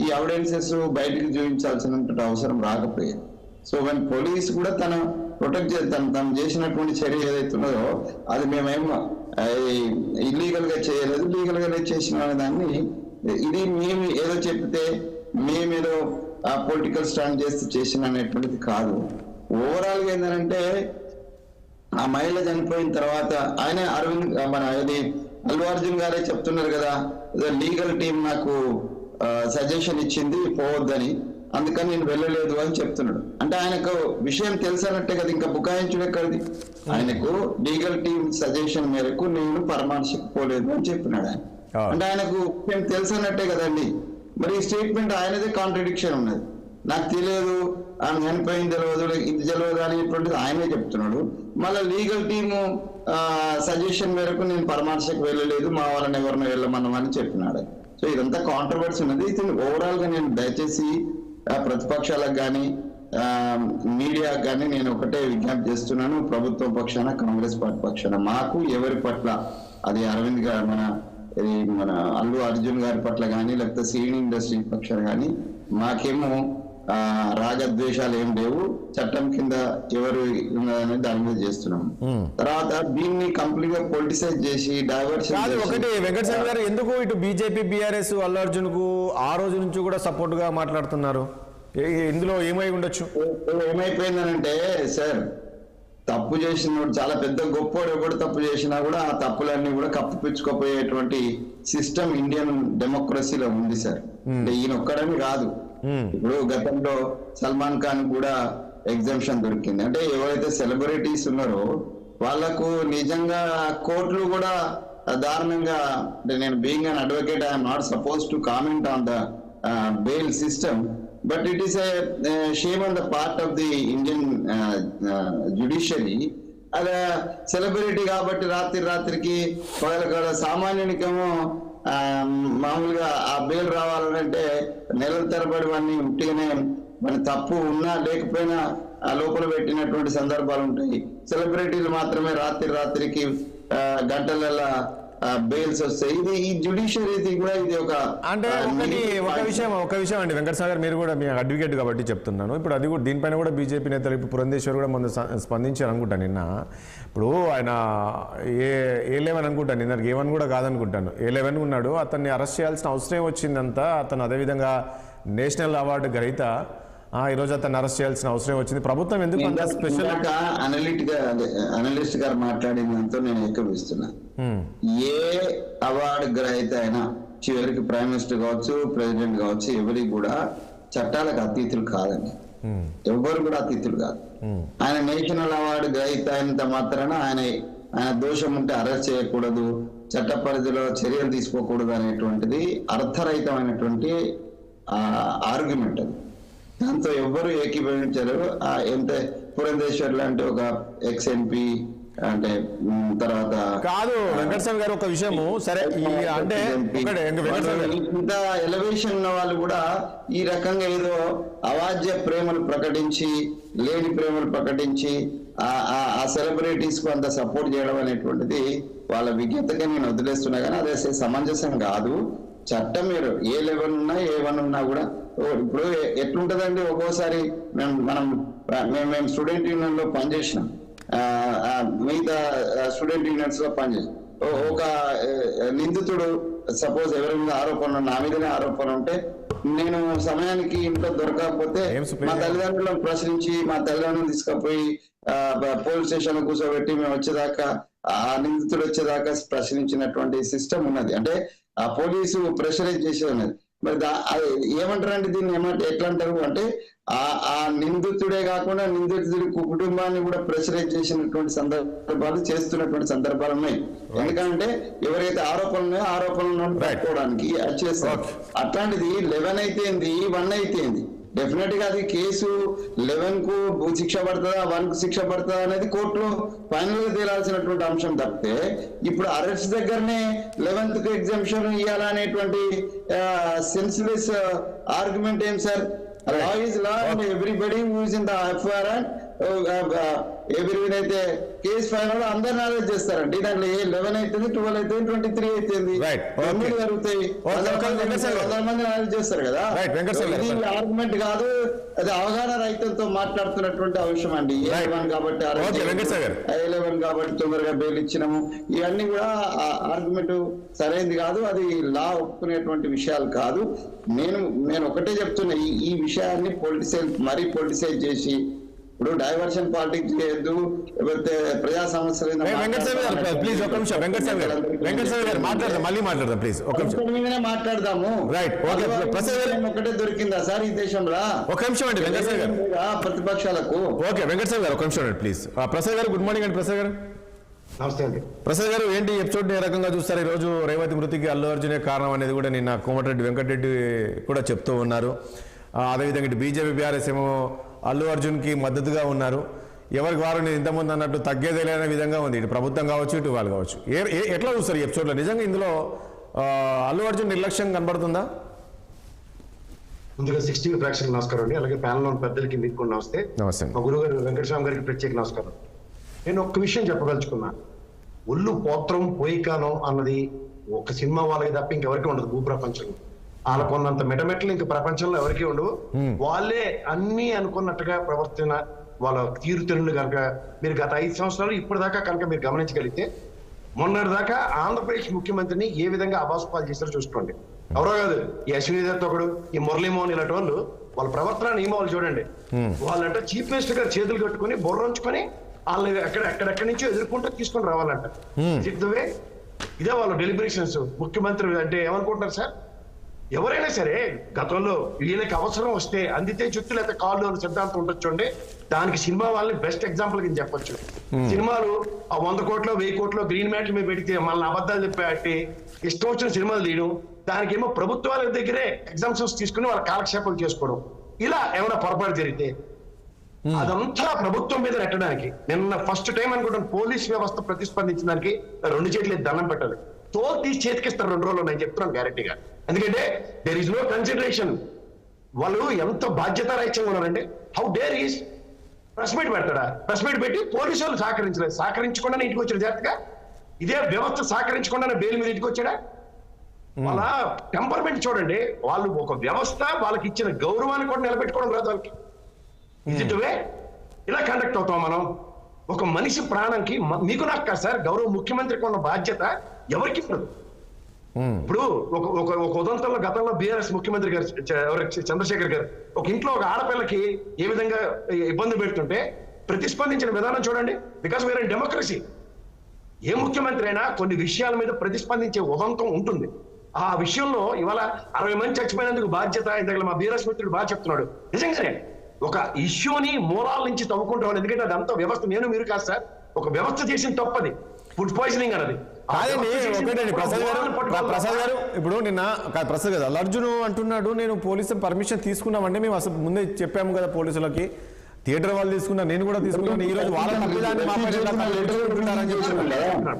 ఈ ఎవిడెన్సెస్ బయటికి చూపించాల్సినటువంటి అవసరం రాకపోయేది. సో వన్ పోలీసు కూడా తన ప్రొటెక్ట్ తను చేసినటువంటి చర్య ఏదైతే ఉన్నదో అది మేమేమో ఇల్లీగల్ గా చేయలేదు, లీగల్ గా చేసిన దాన్ని ఇది మేము ఏదో చెప్తే మేమేదో పొలిటికల్ స్టాండ్ చేస్తూ చేసిన అనేటువంటిది కాదు. ఓవరాల్ గా ఏంటంటే ఆ మహిళ చనిపోయిన తర్వాత ఆయన అరవింద్ మన ఇది అల్లు అర్జున్ గారే చెప్తున్నారు కదా, లీగల్ టీం నాకు సజెషన్ ఇచ్చింది పోవద్దని, అందుకని నేను వెళ్ళలేదు అని చెప్తున్నాడు. అంటే ఆయనకు విషయం తెలుసన్నట్టే కదా, ఇంకా బుకాయించడం ఎక్కడిది? ఆయనకు లీగల్ టీం సజెషన్ మేరకు నేను పరామర్శకు పోలేదు అని చెప్పినాడు ఆయన. అంటే ఆయనకు విషయం తెలుసన్నట్టే కదండి. మరి ఈ స్టేట్మెంట్ ఆయనదే కాంట్రడిక్షన్ ఉన్నది. నాకు తెలియదు, ఆమె చనిపోయింది తెలియదు, ఇది తెలియదు అనేటువంటిది ఆయనే చెప్తున్నాడు. మళ్ళీ లీగల్ టీము సజెషన్ మేరకు నేను పరామర్శకు వెళ్ళలేదు, మా వాళ్ళని ఎవరిని వెళ్ళమన్నామని చెప్పినాడు. సో ఇదంతా కాంట్రవర్సీ ఉన్నది. ఇది ఓవరాల్ గా నేను దయచేసి ప్రతిపక్షాలకు కానీ మీడియాకు కానీ నేను ఒకటే విజ్ఞప్తి చేస్తున్నాను. ప్రభుత్వ పక్షాన, కాంగ్రెస్ పార్టీ పక్షాన మాకు ఎవరి పట్ల, అది అరవింద్ గారు మన అల్లు అర్జున్ గారి పట్ల కానీ లేకపోతే సినీ ఇండస్ట్రీ పక్షాన కానీ మాకేమో రాగద్వేషాలు ఏం లేవు. చట్టం కింద ఎవరు ఉన్నదనేది దాని మీద చేస్తున్నాం. తర్వాత దీన్ని కంప్లీట్ గా పొలిటిసైజ్ చేసి డైవర్షన్. ఒకటి వెంకటస్వామి గారు, ఎందుకు ఇటు బీజేపీ బీఆర్ఎస్ అల్లు అర్జున్ కు ఆ రోజు నుంచి కూడా సపోర్ట్ గా మాట్లాడుతున్నారు? ఇందులో ఏమై ఉండొచ్చు? ఏమైపోయిందనంటే సార్, తప్పు చేసినోడు చాలా పెద్ద గొప్పోడు ఎవడు తప్పు చేసినా కూడా ఆ తప్పులన్నీ కూడా కప్పిపుచ్చుకోపోయేటువంటి సిస్టమ్ ఇండియన్ డెమోక్రసీలో ఉంది సార్. అంటే ఈయన ఒక్కడని కాదు. ఇప్పుడు గతంలో సల్మాన్ ఖాన్ కూడా ఎగ్జామ్షన్ దొరికింది. అంటే ఎవరైతే సెలబ్రిటీస్ ఉన్నారో వాళ్ళకు నిజంగా కోర్టులు కూడా దారుణంగా, అంటే నేను being an advocate I'm not suppose to comment on the bail system, but it is a shame on the part of the Indian judiciary. అలా సెలబ్రిటీ కాబట్టి రాత్రికి పగలకాల సామాన్యునికేమో మామూలుగా ఆ బెయిల్ రావాలంటే నెలల తరబడి వాడిని ఉట్టిగానే మన తప్పు ఉన్నా లేకపోయినా ఆ లోపల పెట్టినటువంటి సందర్భాలు ఉంటాయి. సెలబ్రిటీలు మాత్రమే రాత్రికి గంటలలో బెయిల్స్ వస్తాయి. ఇది ఈ జ్యుడిషియరీ కూడా ఇది ఒక అంటే ఒక విషయం అండి వెంకటస్వామి గారు, మీరు కూడా మీ అడ్వకేట్ కాబట్టి చెప్తున్నాను. ఇప్పుడు అది కూడా దీనిపైన కూడా బీజేపీ నేతలు ఇప్పుడు పురంధేశ్వర్ కూడా మొన్న స్పందించారు అనుకుంటాను నిన్న. ఇప్పుడు ఆయన A11 అనుకుంటాను, నిన్న A1 కూడా కాదనుకుంటాను, A11 ఉన్నాడు. అతన్ని అరెస్ట్ చేయాల్సిన అవసరం వచ్చిందంతా. అతను అదేవిధంగా నేషనల్ అవార్డు గ్రహీత, ఈరోజు అతన్ని అరెస్ట్ చేయాల్సిన అవసరం వచ్చింది. ప్రభుత్వం ఎందుకు అంత స్పెషల్? అనలిస్ట్ గారు మాట్లాడినంత నేను ఏకీభవిస్తున్నా. ఏ అవార్డు గ్రహీత అయినా చివరికి ప్రైమ్ మినిస్టర్ కావచ్చు, ప్రెసిడెంట్ కావచ్చు, ఎవరికి కూడా చట్టాలకు అతీతులు కాదండి. ఎవరు కూడా అతీతులు కాదు. ఆయన నేషనల్ అవార్డు గ్రహీత అయినంత మాత్రాన ఆయన దోషం ఉంటే అరెస్ట్ చేయకూడదు, చట్ట పరిధిలో చర్యలు తీసుకోకూడదు అనేటువంటిది అర్థరహితమైనటువంటి ఆర్గ్యుమెంట్. అది దాంతో ఎవ్వరు ఏకీభవించారు. ఎంత పురంధేశ్వర్ లాంటి ఒక ఎక్స్ ఎంపీ అంటే తర్వాత కాదు వెంకటస్వామి గారు ఒక విషయము సరే అంటే ఇంత ఎలివేషన్ ఉన్న వాళ్ళు కూడా ఈ రకంగా ఏదో అవాజ్య ప్రేమలు ప్రకటించి లేని ప్రేమలు ప్రకటించి ఆ సెలబ్రిటీస్ కు అంత సపోర్ట్ చేయడం అనేటువంటిది వాళ్ళ విజ్ఞతగా నేను వదిలేస్తున్నా కానీ అదే సమంజసం కాదు. చట్టం మీరు ఏ లెవెల్ ఉన్నా ఏ వన్ ఉన్నా కూడా ఇప్పుడు ఎట్లుంటదండి, ఒక్కోసారి మేము స్టూడెంట్ యూనియన్ లో పనిచేసినాం, మిగతా స్టూడెంట్ యూనియన్స్ లో పనిచేసి ఒక నిందితుడు సపోజ్ ఎవరి మీద ఆరోపణ నా మీదనే ఆరోపణ ఉంటే నేను సమయానికి ఇంట్లో దొరకకపోతే మా తల్లిదండ్రులను ప్రశ్నించి మా తల్లిదండ్రులను తీసుకుపోయి పోలీస్ స్టేషన్ కూర్చోబెట్టి మేము వచ్చేదాకా ఆ నిందితుడు వచ్చేదాకా ప్రశ్నించినటువంటి సిస్టమ్ ఉన్నది. అంటే ఆ పోలీసు ప్రెషరైజ్ చేసేది ఉన్నది. మరి ఏమంటారంటే దీన్ని ఎట్లా అంటారు అంటే ఆ నిందితుడే కాకుండా నిందితుడి కుటుంబాన్ని కూడా ప్రెషరైజ్ చేసినటువంటి సందర్భాలు చేస్తున్నటువంటి సందర్భాలు ఉన్నాయి. ఎందుకంటే ఎవరైతే ఆరోపణలు ఉన్నాయో ఆరోపణలను పట్టుకోవడానికి చేస్తారు. అట్లాంటిది 11 అయితే 1 అయితే డెఫినెట్ గా అది కేసు 11 కు శిక్ష పడుతుందా 1 కు శిక్ష పడుతుందా అనేది కోర్టులో ఫైనల్ గా తేలాల్సినటువంటి అంశం తప్పితే ఇప్పుడు అరెస్ట్ దగ్గరనే 11th కు ఎగ్జామ్షన్ ఇవ్వాలనేటువంటి సెన్స్లెస్ ఆర్గ్యుమెంట్ ఏం sir? Law is law and everybody who is in the FIR and ఎవరివైనా అయితే కేసు ఫైనల్ అందరిని అరెస్ట్ చేస్తారండి. దాంట్లో 11 అవుతుంది 12 అవుతుంది 23 అవుతుంది జరుగుతాయి 100 మందిని అరెస్ట్ చేస్తారు కదా. ఇది ఆర్గ్యుమెంట్ కాదు, అది అవగాహన రైతులతో మాట్లాడుతున్నటువంటి అంశం అండి. A11 కాబట్టి A11 కాబట్టి తొందరగా బెయిల్ ఇచ్చినాము, ఇవన్నీ కూడా ఆర్గ్యుమెంట్ సరైనది కాదు, అది లా ఒప్పుకునేటువంటి విషయాలు కాదు. నేను ఒకటే చెప్తున్నా, ఈ విషయాన్ని మరీ పొలిటిసైజ్ చేసి ఇప్పుడు డైవర్షన్ పాలిటిక్స్ చేయొద్దు, లేకపోతే ప్రజా సమస్యలు మీదనే మాట్లాడదాము. ఒకటే దొరికిందా సార్ ఈ దేశంలో ప్రతిపక్షాలకు? ఓకే వెంకటస్వామి గారు ఒక నిమిషం ప్లీజ్. ప్రసాద్ గారు గుడ్ మార్నింగ్ అండి. ప్రసాద్ గారు నమస్తే అండి. ప్రసాద్ గారు ఏంటి ఎపిసోడ్ ఏ రకంగా చూస్తారు? ఈ రోజు రేవతి మృతికి అల్లు అర్జునే కారణం అనేది కూడా నిన్న కోమటిరెడ్డి వెంకటరెడ్డి కూడా చెప్తూ ఉన్నారు. అదేవిధంగా ఇటు బీజేపీ బీఆర్ఎస్ ఏమో అల్లు అర్జున్కి మద్దతుగా ఉన్నారు. ఎవరికి వారు నేను ఇంతకుముందు అన్నట్టు తగ్గేదే లేని విధంగా ఉంది, ఇటు ప్రభుత్వం కావచ్చు ఇటు వాళ్ళు కావచ్చు. ఎట్లా చూస్తారు ఈ ఎపిసోడ్లో? నిజంగా ఇందులో అల్లు అర్జున్ నిర్లక్ష్యం కనబడుతుందా? ముందుగా 60 ప్రేక్షకులకు నమస్కారం అండి. అలాగే ప్యానల్ ఉన్న పెద్దలకి మీకు కూడా నమస్తే. మా గురువు గారు వెంకటస్వామి గారికి ప్రత్యేక నమస్కారం. నేను ఒక్క విషయం చెప్పదలుచుకున్నా. ఒళ్ళు పోత్రం పోయికానం అన్నది ఒక సినిమా వాళ్ళకి తప్ప ఇంకెవరికి ఉండదు భూప్రపంచంలో. వాళ్ళకు ఉన్నంత మెటమెట్లు ఇంక ప్రపంచంలో ఎవరికి ఉండవు. వాళ్ళే అన్ని అనుకున్నట్టుగా ప్రవర్తన వాళ్ళ తీరుతెన్నులు కనుక మీరు గత 5 సంవత్సరాలు ఇప్పటిదాకా కనుక మీరు గమనించగలిగితే మొన్నటిదాకా ఆంధ్రప్రదేశ్ ముఖ్యమంత్రిని ఏ విధంగా అబాసుపాలు చేశారో చూసుకోండి. ఎవరో కాదు, ఈ అశ్విని దత్ ఒకడు, ఈ మురళీమోహన్ ఇలాంటి వాళ్ళు వాళ్ళ ప్రవర్తన నియమాలు చూడండి. వాళ్ళంట చీఫ్ మినిస్టర్ గారు చేతులు కట్టుకుని బొర్రంచుకొని వాళ్ళని ఎక్కడెక్కడి నుంచో ఎదుర్కొంటూ తీసుకొని రావాలంట. ఇదే వాళ్ళ డెలిబరేషన్స్. ముఖ్యమంత్రి అంటే ఏమనుకుంటారు సార్? ఎవరైనా సరే గతంలో వీళ్ళకి అవసరం వస్తే అందితే చుట్టూ లేకపోతే కాళ్ళు సిద్ధాంతం ఉండొచ్చండి. దానికి సినిమా వాళ్ళని బెస్ట్ ఎగ్జాంపుల్ కింద చెప్పొచ్చు. సినిమాలు 100 కోట్లు 1000 కోట్లు గ్రీన్ మ్యాట్లు మీద పెడితే మళ్ళీ అబద్ధాలు చెప్పి ఇష్టం వచ్చిన సినిమాలు తీయడం, దానికేమో ప్రభుత్వాల దగ్గరే ఎగ్జామ్షన్స్ తీసుకుని వాళ్ళ కాలక్షేపాలు చేసుకోవడం, ఇలా ఏమైనా పొరపాటు జరిగితే అదంతా ప్రభుత్వం మీద నెట్టడానికి నిన్న ఫస్ట్ టైం అనుకుంటాను పోలీస్ వ్యవస్థ ప్రతిస్పందించిన దానికి 2 చేతులు దండం పెట్టాలి. తోలు తీసి చేతికిస్తారు 2 రోజుల్లో, నేను చెప్తున్నాను గ్యారెంటీగా. ఎందుకంటే దేర్ ఇస్ నో కన్సిడరేషన్. వాళ్ళు ఎంత బాధ్యతారాహిత్యంగా ఉన్నారంటే how dare is press meet పెడతాడా? ప్రెస్ మీట్ పెట్టి పోలీసు వాళ్ళు సహకరించలేదు, సహకరించకుండానే ఇంటికి వచ్చాడు జాగ్రత్తగా. ఇదే వ్యవస్థ సహకరించకుండానే బెయిల్ మీద ఇంటికి వచ్చాడా? వాళ్ళ టెంపర్మెంట్ చూడండి. వాళ్ళు ఒక వ్యవస్థ వాళ్ళకి ఇచ్చిన గౌరవాన్ని కూడా నిలబెట్టుకోవడం రాదు వాళ్ళకి. ఇదివే ఇలా కండక్ట్ అవుతాం మనం. ఒక మనిషి ప్రాణంకి మీకు నాకు కాదు సార్, గౌరవ ముఖ్యమంత్రికి ఉన్న బాధ్యత ఎవరికి ఉండదు. ఇప్పుడు ఒక ఉదంతంలో గతంలో బీఆర్ఎస్ ముఖ్యమంత్రి గారు చంద్రశేఖర్ గారు ఒక ఇంట్లో ఒక ఆడపిల్లకి ఏ విధంగా ఇబ్బంది పెడుతుంటే ప్రతిస్పందించిన విధానం చూడండి. Because we are in democracy. ఏ ముఖ్యమంత్రి అయినా కొన్ని విషయాల మీద ప్రతిస్పందించే ఉదంతం ఉంటుంది. ఆ విషయంలో ఇవాళ 60 మంది చచ్చిపోయినందుకు బాధ్యత ఇందాక మా బీఆర్ఎస్ మిత్రుడు బాగా చెప్తున్నాడు. నిజంగానే ఒక ఇష్యూని మూలాల నుంచి తవ్వుకుంటాం. ఎందుకంటే అదంతా వ్యవస్థ, నేను మీరు కాదు సార్, ఒక వ్యవస్థ చేసిన తప్పది ఫుడ్ పాయిజనింగ్ అన్నది. ప్రసాద్ గారు ఇప్పుడు నిన్న ప్రసాద్ గారు అల్లు అర్జున్ అంటున్నాడు, నేను పోలీసు పర్మిషన్ తీసుకున్నామంటే మేము అసలు ముందే చెప్పాము కదా పోలీసులకి, థియేటర్ వాళ్ళు తీసుకున్నారు, నేను కూడా తీసుకున్నాను. ఈ రోజు వాళ్ళ తప్పిదాన్ని మా పైన ఇలా తప్పించుకుంటున్నారని చెప్తున్నారు.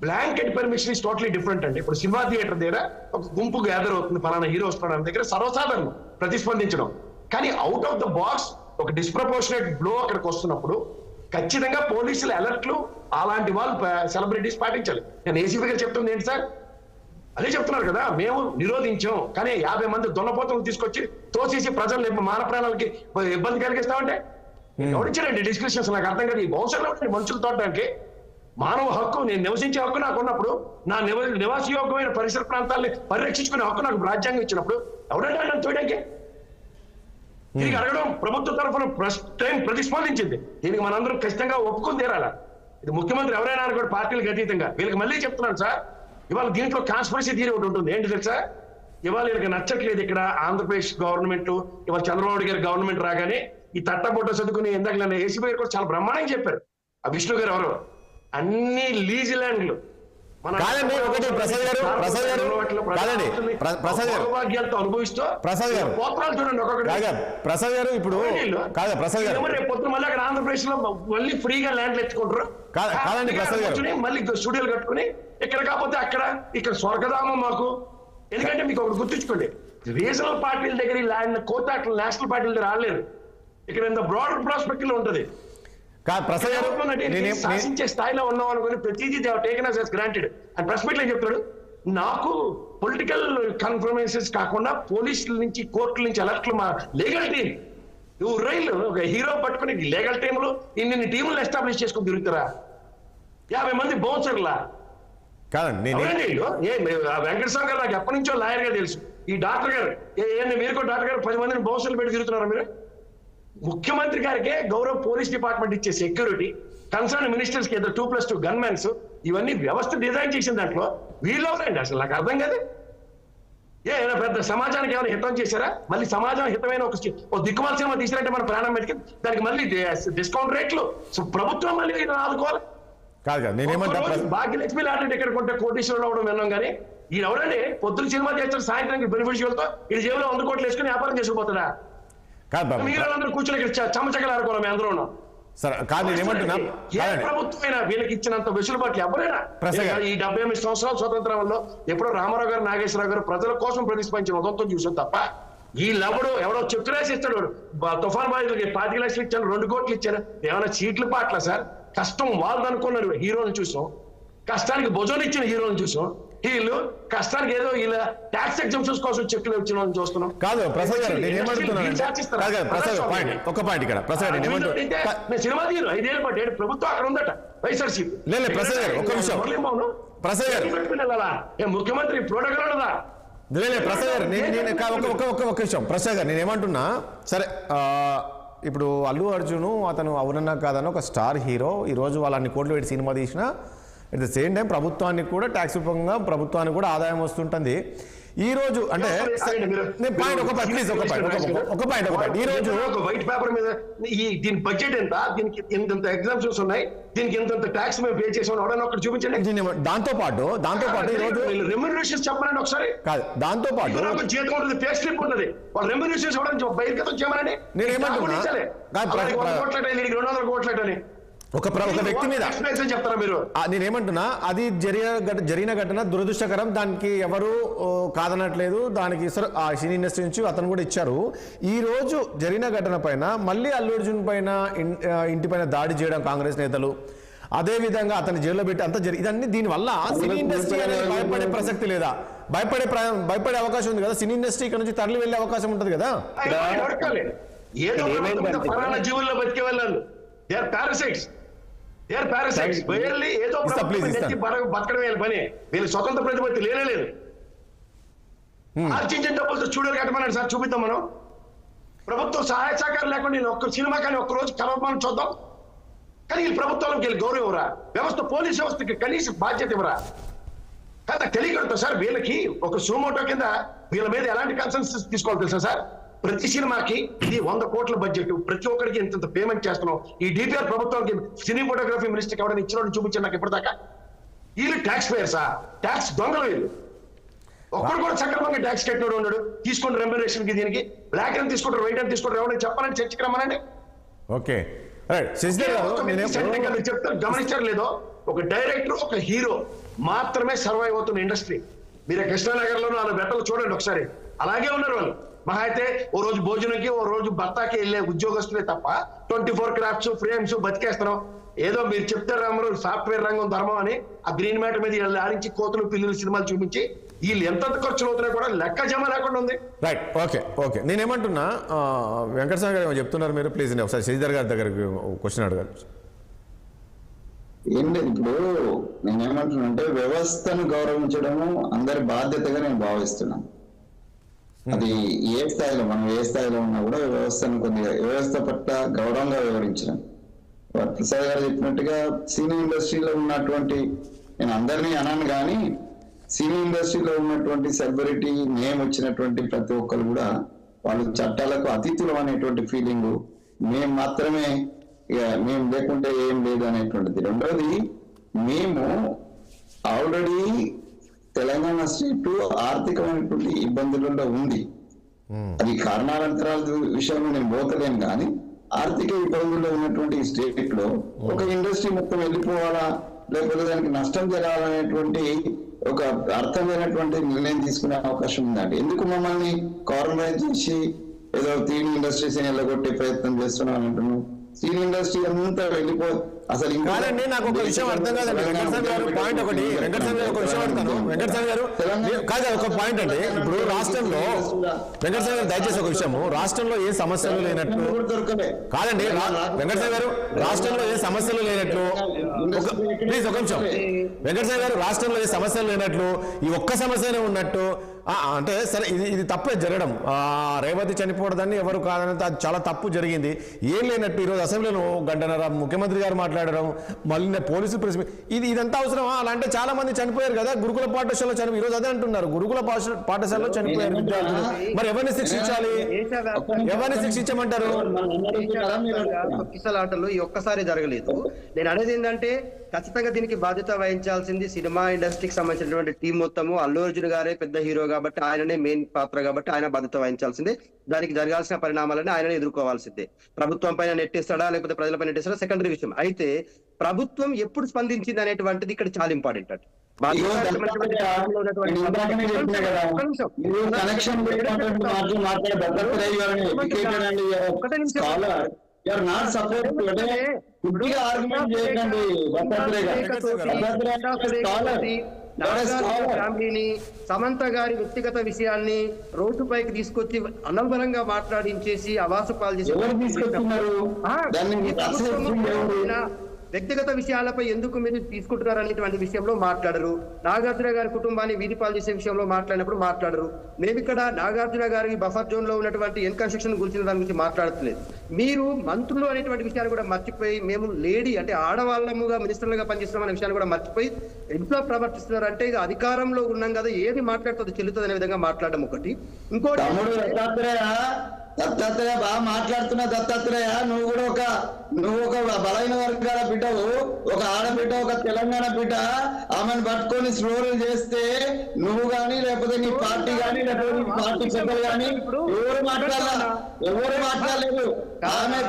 Blanket permission is totally different అండి. ఇప్పుడు సినిమా థియేటర్ దగ్గర ఒక గుంపు గ్యాదర్ అవుతుంది, ఫలానా హీరో వస్తున్నాడు దగ్గర సర్వసాధారణం ప్రతిస్పందించడం. కానీ అవుట్ ఆఫ్ ద బాక్స్ ఒక డిస్ప్రపోర్షనేట్ బ్లో అక్కడికి వస్తున్నప్పుడు ఖచ్చితంగా పోలీసుల అలర్ట్లు అలాంటి వాళ్ళు సెలబ్రిటీస్ పాటించాలి. నేను ఏసీపీ గారు చెప్తుంది ఏంటి సార్, అదే చెప్తున్నారు కదా, మేము నిరోధించాం కానీ 50 మంది దొన్నపోతులను తీసుకొచ్చి తోసేసి ప్రజలు మాన ప్రాణాలకి ఇబ్బంది కలిగిస్తామంటే ఎవరిచ్చారండి డిస్క్రిప్షన్స్? నాకు అర్థం కాదు. ఈ బౌన్సర్లో మనుషులు తోడడానికి మానవ హక్కు, నేను నివసించే హక్కు నాకు ఉన్నప్పుడు, నా నివాసయోగ్యమైన పరిసర ప్రాంతాలని పరిరక్షించుకునే హక్కు నాకు రాజ్యాంగం ఇచ్చినప్పుడు ఎవరంటే నన్ను తోయడానికి? దీనికి అడగడం ప్రభుత్వ తరఫున టైం ప్రతిస్పందించింది. దీనికి మనందరం ఖచ్చితంగా ఒప్పుకొని తీరాల. ఇది ముఖ్యమంత్రి ఎవరైనా కూడా పార్టీలకు అతీతంగా. వీళ్ళకి మళ్ళీ చెప్తున్నాను సార్, ఇవాళ దీంట్లో కాన్స్పిరసీ థియరీ ఒకటి ఉంటుంది. ఏంటి తెలుసా, ఇవాళ వీళ్ళకి నచ్చట్లేదు ఇక్కడ ఆంధ్రప్రదేశ్ గవర్నమెంట్, ఇవాళ చంద్రబాబు గారి గవర్నమెంట్ రాగానే ఈ తట్టబొట్ట చదువుకుని ఇందాక ఏసీపీ గారు కూడా చాలా బ్రహ్మాండంగా చెప్పారు. ఆ విష్ణు గారు ఎవరు, అన్ని లీజ్ ల్యాండ్లు కాదండి. ఒకటి ప్రసాద్ గారు కాదండి, సౌభాగ్యాలతో అనుభవిస్తూ పోత్రాలు చూడండి ఒక్కొక్కటి. ప్రసాద్ గారు ఇప్పుడు కాదు, ప్రసాద్ గారు రేపు పొద్దున మళ్ళీ అక్కడ ఆంధ్రప్రదేశ్ లో మళ్ళీ ఫ్రీగా ల్యాండ్లు ఎత్తుకుంటారు. కాదండి ప్రసాద్ గారు, మళ్ళీ స్టూడియోలు కట్టుకుని ఇక్కడ కాకపోతే అక్కడ, ఇక్కడ స్వర్గధామం మాకు. ఎందుకంటే మీకు ఒకటి గుర్తుంచుకోండి, రీజనల్ పార్టీల దగ్గర ఈ ల్యాండ్ కోత నేషనల్ పార్టీల దగ్గర రాలేదు. ఇక్కడ ఇంత బ్రాడర్ ప్రాస్పెక్ట్ లో ఉంటది. శాసించే స్థాయిలో ఉన్నాం అనుకుని ప్రతిదీ taken as granted and press meet లో చెప్తాడు. నాకు పొలిటికల్ కన్ఫర్మేషన్స్ కాకుండా పోలీసుల నుంచి కోర్టుల నుంచి అలర్ట్లు మా లీగల్ టీం నువ్వు రైలు ఒక హీరో పట్టుకుని లీగల్ టీంలు ఇన్ని టీములు ఎస్టాబ్లిష్ చేసుకుని తిరుగుతారా? 50 మంది బౌన్సర్లా వెంకటస్వామి గారు నాకు ఎప్పటి నుంచో లాయర్ గా తెలుసు. ఈ డాక్టర్ గారు మీరు కూడా డాక్టర్ గారు 10 మందిని బౌన్సర్లు పెట్టి తిరుగుతున్నారా మీరు? ముఖ్యమంత్రి గారికే గౌరవ పోలీస్ డిపార్ట్మెంట్ ఇచ్చే సెక్యూరిటీ, కన్సర్న్ మినిస్టర్స్ కి 2+2 గన్మెన్స్, ఇవన్నీ వ్యవస్థ డిజైన్ చేసిన దాంట్లో వీళ్ళు ఎవరండి అసలు? నాకు అర్థం కాదు. ఏమైనా పెద్ద సమాజానికి ఏమైనా హితం చేశారా? మళ్ళీ సమాజం హితమైన ఒక దిక్కుమాల సినిమా తీసినట్టే మన ప్రాణం పెట్టి దానికి మళ్ళీ డిస్కౌంట్ రేట్లు ప్రభుత్వం మళ్ళీ ఆదుకోవాలి. భాగ్యలక్ష్మి లాంటి ఇక్కడ కొంటే కోటీశ్వరులు అవడం విన్నాం. కానీ ఈయన ఎవరండి? పొద్దున సినిమా చేస్తారు, సాయంత్రానికి బెనిఫిషియల్తో ఈ జేబులో 100 కోట్లు వేసుకుని వ్యాపారం చేసుకుపోతాడా? మీరందరూ కూర్చొని ఇక్కడ చమచకలు ఆడుకోవాలి. మేము అందరూ ఉన్నాం. ప్రభుత్వమైనా వీళ్ళకి ఇచ్చినంత వెసులుబాట్లు ఎవరైనా ఈ 78 సంవత్సరాల స్వతంత్రంలో ఎప్పుడో రామారావు గారు, నాగేశ్వరరావు గారు ప్రజల కోసం ప్రతిస్పందించిన ఉదంతం చూసాం తప్ప వీళ్ళెవడో ఎవడో చెక్ రాసి ఇస్తాడు. తుఫాన్ బాధితులకి 25 లక్షలు ఇచ్చాను, 2 కోట్లు ఇచ్చారు. ఏమైనా చీట్లు పాటల సార్? కష్టం వాళ్ళు అనుకున్నారు. హీరోని చూసాం, కష్టానికి భుజం ఇచ్చిన హీరోని చూసాం. వీళ్ళు కష్టానికి ఏదో ఇలా ట్యాక్స్ ఎగ్జామ్షన్స్ కోసం చెక్కులు ఇచ్చిన వాళ్ళని చూస్తున్నాం. కాదు ప్రసాద్ గారు, నేను ఏమంటున్నాను ఒక పాయింట్ ఇక్కడ ప్రసాద్ గారు సినిమా తీరు 5 ఏళ్ళ పాటు ప్రభుత్వం అక్కడ ఉందట వైఎస్ఆర్సీపీ. లేదు ప్రసాద్ గారు ఒక్క నిమిషం, ప్రసాద్ గారు ముఖ్యమంత్రి ప్రోటోకాల్ ప్రసాద్ గారు ఒక విషయం. ప్రసాద్ గారు నేను ఏమంటున్నా, సరే ఇప్పుడు అల్లు అర్జున్ అతను అవునన్నా కాదన్న ఒక స్టార్ హీరో, ఈరోజు వాళ్ళు అన్ని కోట్లు పెట్టి సినిమా తీసినా అట్ ద సేమ్ టైం ప్రభుత్వానికి కూడా ట్యాక్స్ రూపంగా ప్రభుత్వానికి కూడా ఆదాయం వస్తుంటుంది. ఈ రోజు అంటే ఈ రోజు వైట్ పేపర్ మీద దీని బడ్జెట్ ఎంత, దీనికి ఇంత ఎగ్జామ్షన్స్ ఉన్నాయి, దీనికి ఇంత ట్యాక్స్ మేము పే చేసాం ఎవరైనా ఒకటి చూపించండి. దాంతో పాటు ఈ రోజు రెమ్యూనరేషన్స్ చెప్పనండి ఒకసారి. కాదు దాంతో పాటు జీతం ఉంటుంది, పే స్లిప్ ఉంటుంది, వాళ్ళు రెమ్యూనరేషన్స్ ఇవ్వడానికి బహిర్గతం చేయమనండి. నేను ఏమంటున్నా 200 కోట్లని ఒక వ్యక్తి మీద చెప్తారా మీరు? నేనేమంటున్నా, అది జరిగిన ఘటన దురదృష్టకరం, దానికి ఎవరు కాదనట్లేదు. దానికి ఆ సినీ ఇండస్ట్రీ నుంచి అతను కూడా ఇచ్చారు. ఈ రోజు జరిగిన ఘటన పైన మళ్ళీ అల్లు అర్జున్ పైన ఇంటి పైన దాడి చేయడం కాంగ్రెస్ నేతలు, అదే విధంగా అతన్ని జైల్లో పెట్టి అంతా ఇదన్నీ దీనివల్ల సినీ ఇండస్ట్రీ అనేది భయపడే ప్రసక్తి లేదా? భయపడే అవకాశం ఉంది కదా. సినీ ఇండస్ట్రీ ఇక్కడ నుంచి తరలి వెళ్లే అవకాశం ఉంటుంది కదా. జీవుల్లో బతికే వెళ్ళాలి. They are parasites. ఏదో బతకడం పని, వీళ్ళు స్వతంత్ర ప్రతిపత్తి లేనేలేదు. ఆర్జించిన డబ్బులతో స్టూడియో కట్టమన్నాడు సార్, చూపిద్దాం మనం. ప్రభుత్వం సహాయ సహకారం లేకుండా నేను ఒక్క సినిమా కానీ ఒక్కరోజు కలవమని చూద్దాం. కానీ వీళ్ళు ప్రభుత్వానికి వీళ్ళు గౌరవం ఇవ్వరా? వ్యవస్థ పోలీస్ వ్యవస్థకి కనీస బాధ్యత ఇవ్వరా? కదా తెలియకడుతా సార్. వీళ్ళకి ఒక సూమోటో కింద వీళ్ళ మీద ఎలాంటి కన్సర్న్స్ తీసుకోవాలి తెలుసా సార్? ప్రతి సినిమాకి ఇది 100 కోట్ల బడ్జెట్, ప్రతి ఒక్కరికి ఇంత పేమెంట్ చేస్తున్నాం. ఈ డిపిఆర్ ప్రభుత్వానికి సినిమాటోగ్రఫీ మినిస్టర్కి ఎవరైనా ఇచ్చిన చూపించారు నాకు ఇప్పటిదాకా. వీళ్ళు ట్యాక్స్ పేయర్సా? ట్యాక్స్ దొంగలు వీళ్ళు. ఒక్కడు కూడా సక్రమంగా ట్యాక్స్ కట్టినోడు ఉన్నాడు. తీసుకోండి రెమ్యూనరేషన్ కి, దీనికి బ్లాక్ అని తీసుకుంటారు, వైట్ అని తీసుకుంటారు. ఎవరైనా చెప్పాలని చర్చకి రమ్మనండి. ఓకే రైట్ శశిధర్ గారు మీరు చెప్తారు గమనించారు లేదో, ఒక డైరెక్టర్ ఒక హీరో మాత్రమే సర్వైవ్ అవుతున్న ఇండస్ట్రీ. మీరు కృష్ణానగర్ లో 4 బెట్టలు చూడండి ఒకసారి, అలాగే ఉన్నారు వాళ్ళు. మహా అయితే ఓ రోజు భోజనంకి ఓ రోజు భర్తకి వెళ్ళే ఉద్యోగస్తులే తప్ప 24 క్రాఫ్ట్స్ ఫ్రేమ్స్ బతికేస్తున్నాం. ఏదో మీరు చెప్తారు రామారావు సాఫ్ట్వేర్ రంగం ధర్మం అని ఆ గ్రీన్ మ్యాటర్ మీద ఆడించి కోతులు పిల్లులు సినిమాలు చూపించి వీళ్ళు ఎంత ఖర్చులు అవుతున్నాయి కూడా లెక్క జమ లేకుండా ఉంది. రైట్ ఓకే నేనేమంటున్నా వెంకటస్వామి గారు ఏమో చెప్తున్నారు మీరు ప్లీజ్ ఒకసారి శశిధర్ గారి దగ్గరికి క్వశ్చన్ అడగాలి. ఏం లేదు, ఇప్పుడు నేనేమంటున్నానంటే వ్యవస్థను గౌరవించడము అందరి బాధ్యతగా నేను భావిస్తున్నాను. అది ఏ స్థాయిలో మనం ఏ స్థాయిలో ఉన్నా కూడా వ్యవస్థను కొద్దిగా వ్యవస్థ పట్ల గౌరవంగా వివరించడం. ప్రసాద్ గారు చెప్పినట్టుగా సినీ ఇండస్ట్రీలో ఉన్నటువంటి, నేను అందరినీ అన్నాను కానీ సినీ ఇండస్ట్రీలో ఉన్నటువంటి సెలబ్రిటీ నేమ్ వచ్చినటువంటి ప్రతి ఒక్కరు కూడా వాళ్ళు చట్టాలకు అతీతులం అనేటువంటి ఫీలింగ్, మేము మాత్రమే ఇక మేము లేకుంటే ఏం లేదు అనేటువంటిది. రెండోది, మేము ఆల్రెడీ తెలంగాణ స్టేట్ ఆర్థికమైనటువంటి ఇబ్బందులలో ఉంది. అది కారణాంతరాల విషయంలో నేను పోతలేను కానీ ఆర్థిక ఇబ్బందుల్లో ఉన్నటువంటి ఈ స్టేట్ లో ఒక ఇండస్ట్రీ మొత్తం వెళ్ళిపోవాలా లేకపోతే దానికి నష్టం జరగాలనేటువంటి ఒక అర్థమైనటువంటి నిర్ణయం తీసుకునే అవకాశం ఉందండి. ఎందుకు మమ్మల్ని కాంప్రమైజ్ చేసి ఏదో సినీ ఇండస్ట్రీస్ వెళ్ళగొట్టే ప్రయత్నం చేస్తున్నాం అంటున్నాం? సినీ ఇండస్ట్రీ అంతా వెళ్ళిపో అసలు కాదండి. నాకు ఒక విషయం అర్థం కాదండి వెంకటస్వామి గారు, పాయింట్ ఒకటి వెంకటస్వామి గారు ఒక విషయం అడుగుతాను. వెంకటస్వామి గారు కాదు ఒక పాయింట్ అండి. ఇప్పుడు రాష్ట్రంలో వెంకటస్వామి గారు దయచేసి ఒక విషయము, రాష్ట్రంలో ఏ సమస్యలు లేనట్లు కాదండి వెంకటస్వామి గారు, రాష్ట్రంలో ఏ సమస్యలు లేనట్లు ప్లీజ్ ఒక నిమిషం వెంకటస్వామి గారు, రాష్ట్రంలో ఏ సమస్యలు లేనట్లు ఈ ఒక్క సమస్యనే ఉన్నట్టు అంటే సరే ఇది తప్పే జరగడం, రేవతి చనిపోవడాన్ని ఎవరు కాదని అది చాలా తప్పు జరిగింది ఏం లేనట్టు ఈరోజు అసెంబ్లీలో గంటన్నర ముఖ్యమంత్రి గారు మాట్లాడడం, మళ్ళీ పోలీసు ప్రెస్ ఇదంతా అవసరమా? అలా అంటే చాలా మంది చనిపోయారు కదా గురుకుల పాఠశాలలో చనిపోయి, ఈరోజు అదే అంటున్నారు గురుకుల పాఠశాలలో చనిపోయారు విద్యార్థులు. మరి ఎవరిని శిక్షించాలి? ఎవరిని శిక్షించమంటారు? తొక్కిసలాటలు ఈ ఒక్కసారి జరగలేదు. నేను అనేది ఏంటంటే ఖచ్చితంగా దీనికి బాధ్యత వహించాల్సింది సినిమా ఇండస్ట్రీకి సంబంధించినటువంటి టీం మొత్తము. అల్లు అర్జున్ గారే పెద్ద హీరో కాబట్టి ఆయననే మెయిన్ పాత్ర కాబట్టి ఆయన బాధ్యత వహించాల్సిందే. దానికి జరగాల్సిన పరిణామాలని ఆయననే ఎదుర్కోవాల్సిందే. ప్రభుత్వం పైన నెట్టేస్తాడా లేకపోతే ప్రజలపైన నెట్టేస్తాడా సెకండరీ విషయం. అయితే ప్రభుత్వం ఎప్పుడు స్పందించింది అనేటువంటిది ఇక్కడ చాలా ఇంపార్టెంట్. ఫ్యామిలీని సమంత గారి వ్యక్తిగత విషయాల్ని రోడ్డుపైకి తీసుకొచ్చి అనవసరంగా మాట్లాడించేసి అవాసు పాలు చేసి వ్యక్తిగత విషయాలపై ఎందుకు మీరు తీసుకుంటున్నారు అనేటువంటి విషయంలో మాట్లాడరు. నాగార్జున గారి కుటుంబాన్ని వీధి పాలు చేసే విషయంలో మాట్లాడినప్పుడు మాట్లాడరు. మేము ఇక్కడ నాగార్జున గారి బఫర్ జోన్ లో ఉన్నటువంటి ఎన్కన్స్ట్రక్షన్ గురించి దాని గురించి మాట్లాడట్లేదు. మీరు మంత్రులు అనేటువంటి విషయాన్ని కూడా మర్చిపోయి మేము లేడీ అంటే ఆడవాళ్ళముగా మినిస్టర్లుగా పనిచేస్తున్నాం అనే విషయాన్ని కూడా మర్చిపోయి ఎంతో ప్రవర్తిస్తున్నారు. అంటే ఇది అధికారంలో ఉన్నాం కదా ఏది మాట్లాడుతుంది చెల్లుతుంది అనే విధంగా మాట్లాడడం ఒకటి. ఇంకోటి దత్తాత్రేయ బాగా మాట్లాడుతున్నా. దత్తాత్రేయ నువ్వు కూడా నువ్వు ఒక బలైన వర్గాల బిడ్డవు, ఒక ఆడబిడ్డ, ఒక తెలంగాణ బిడ్డ. ఆమెను పట్టుకొని స్లోలు చేస్తే నువ్వు గాని లేకపోతే నీ పార్టీ గాని లేకపోతే నీ పార్టీ సభ్యులు గాని ఎవరు మాట్లాడలేదు. ఆమె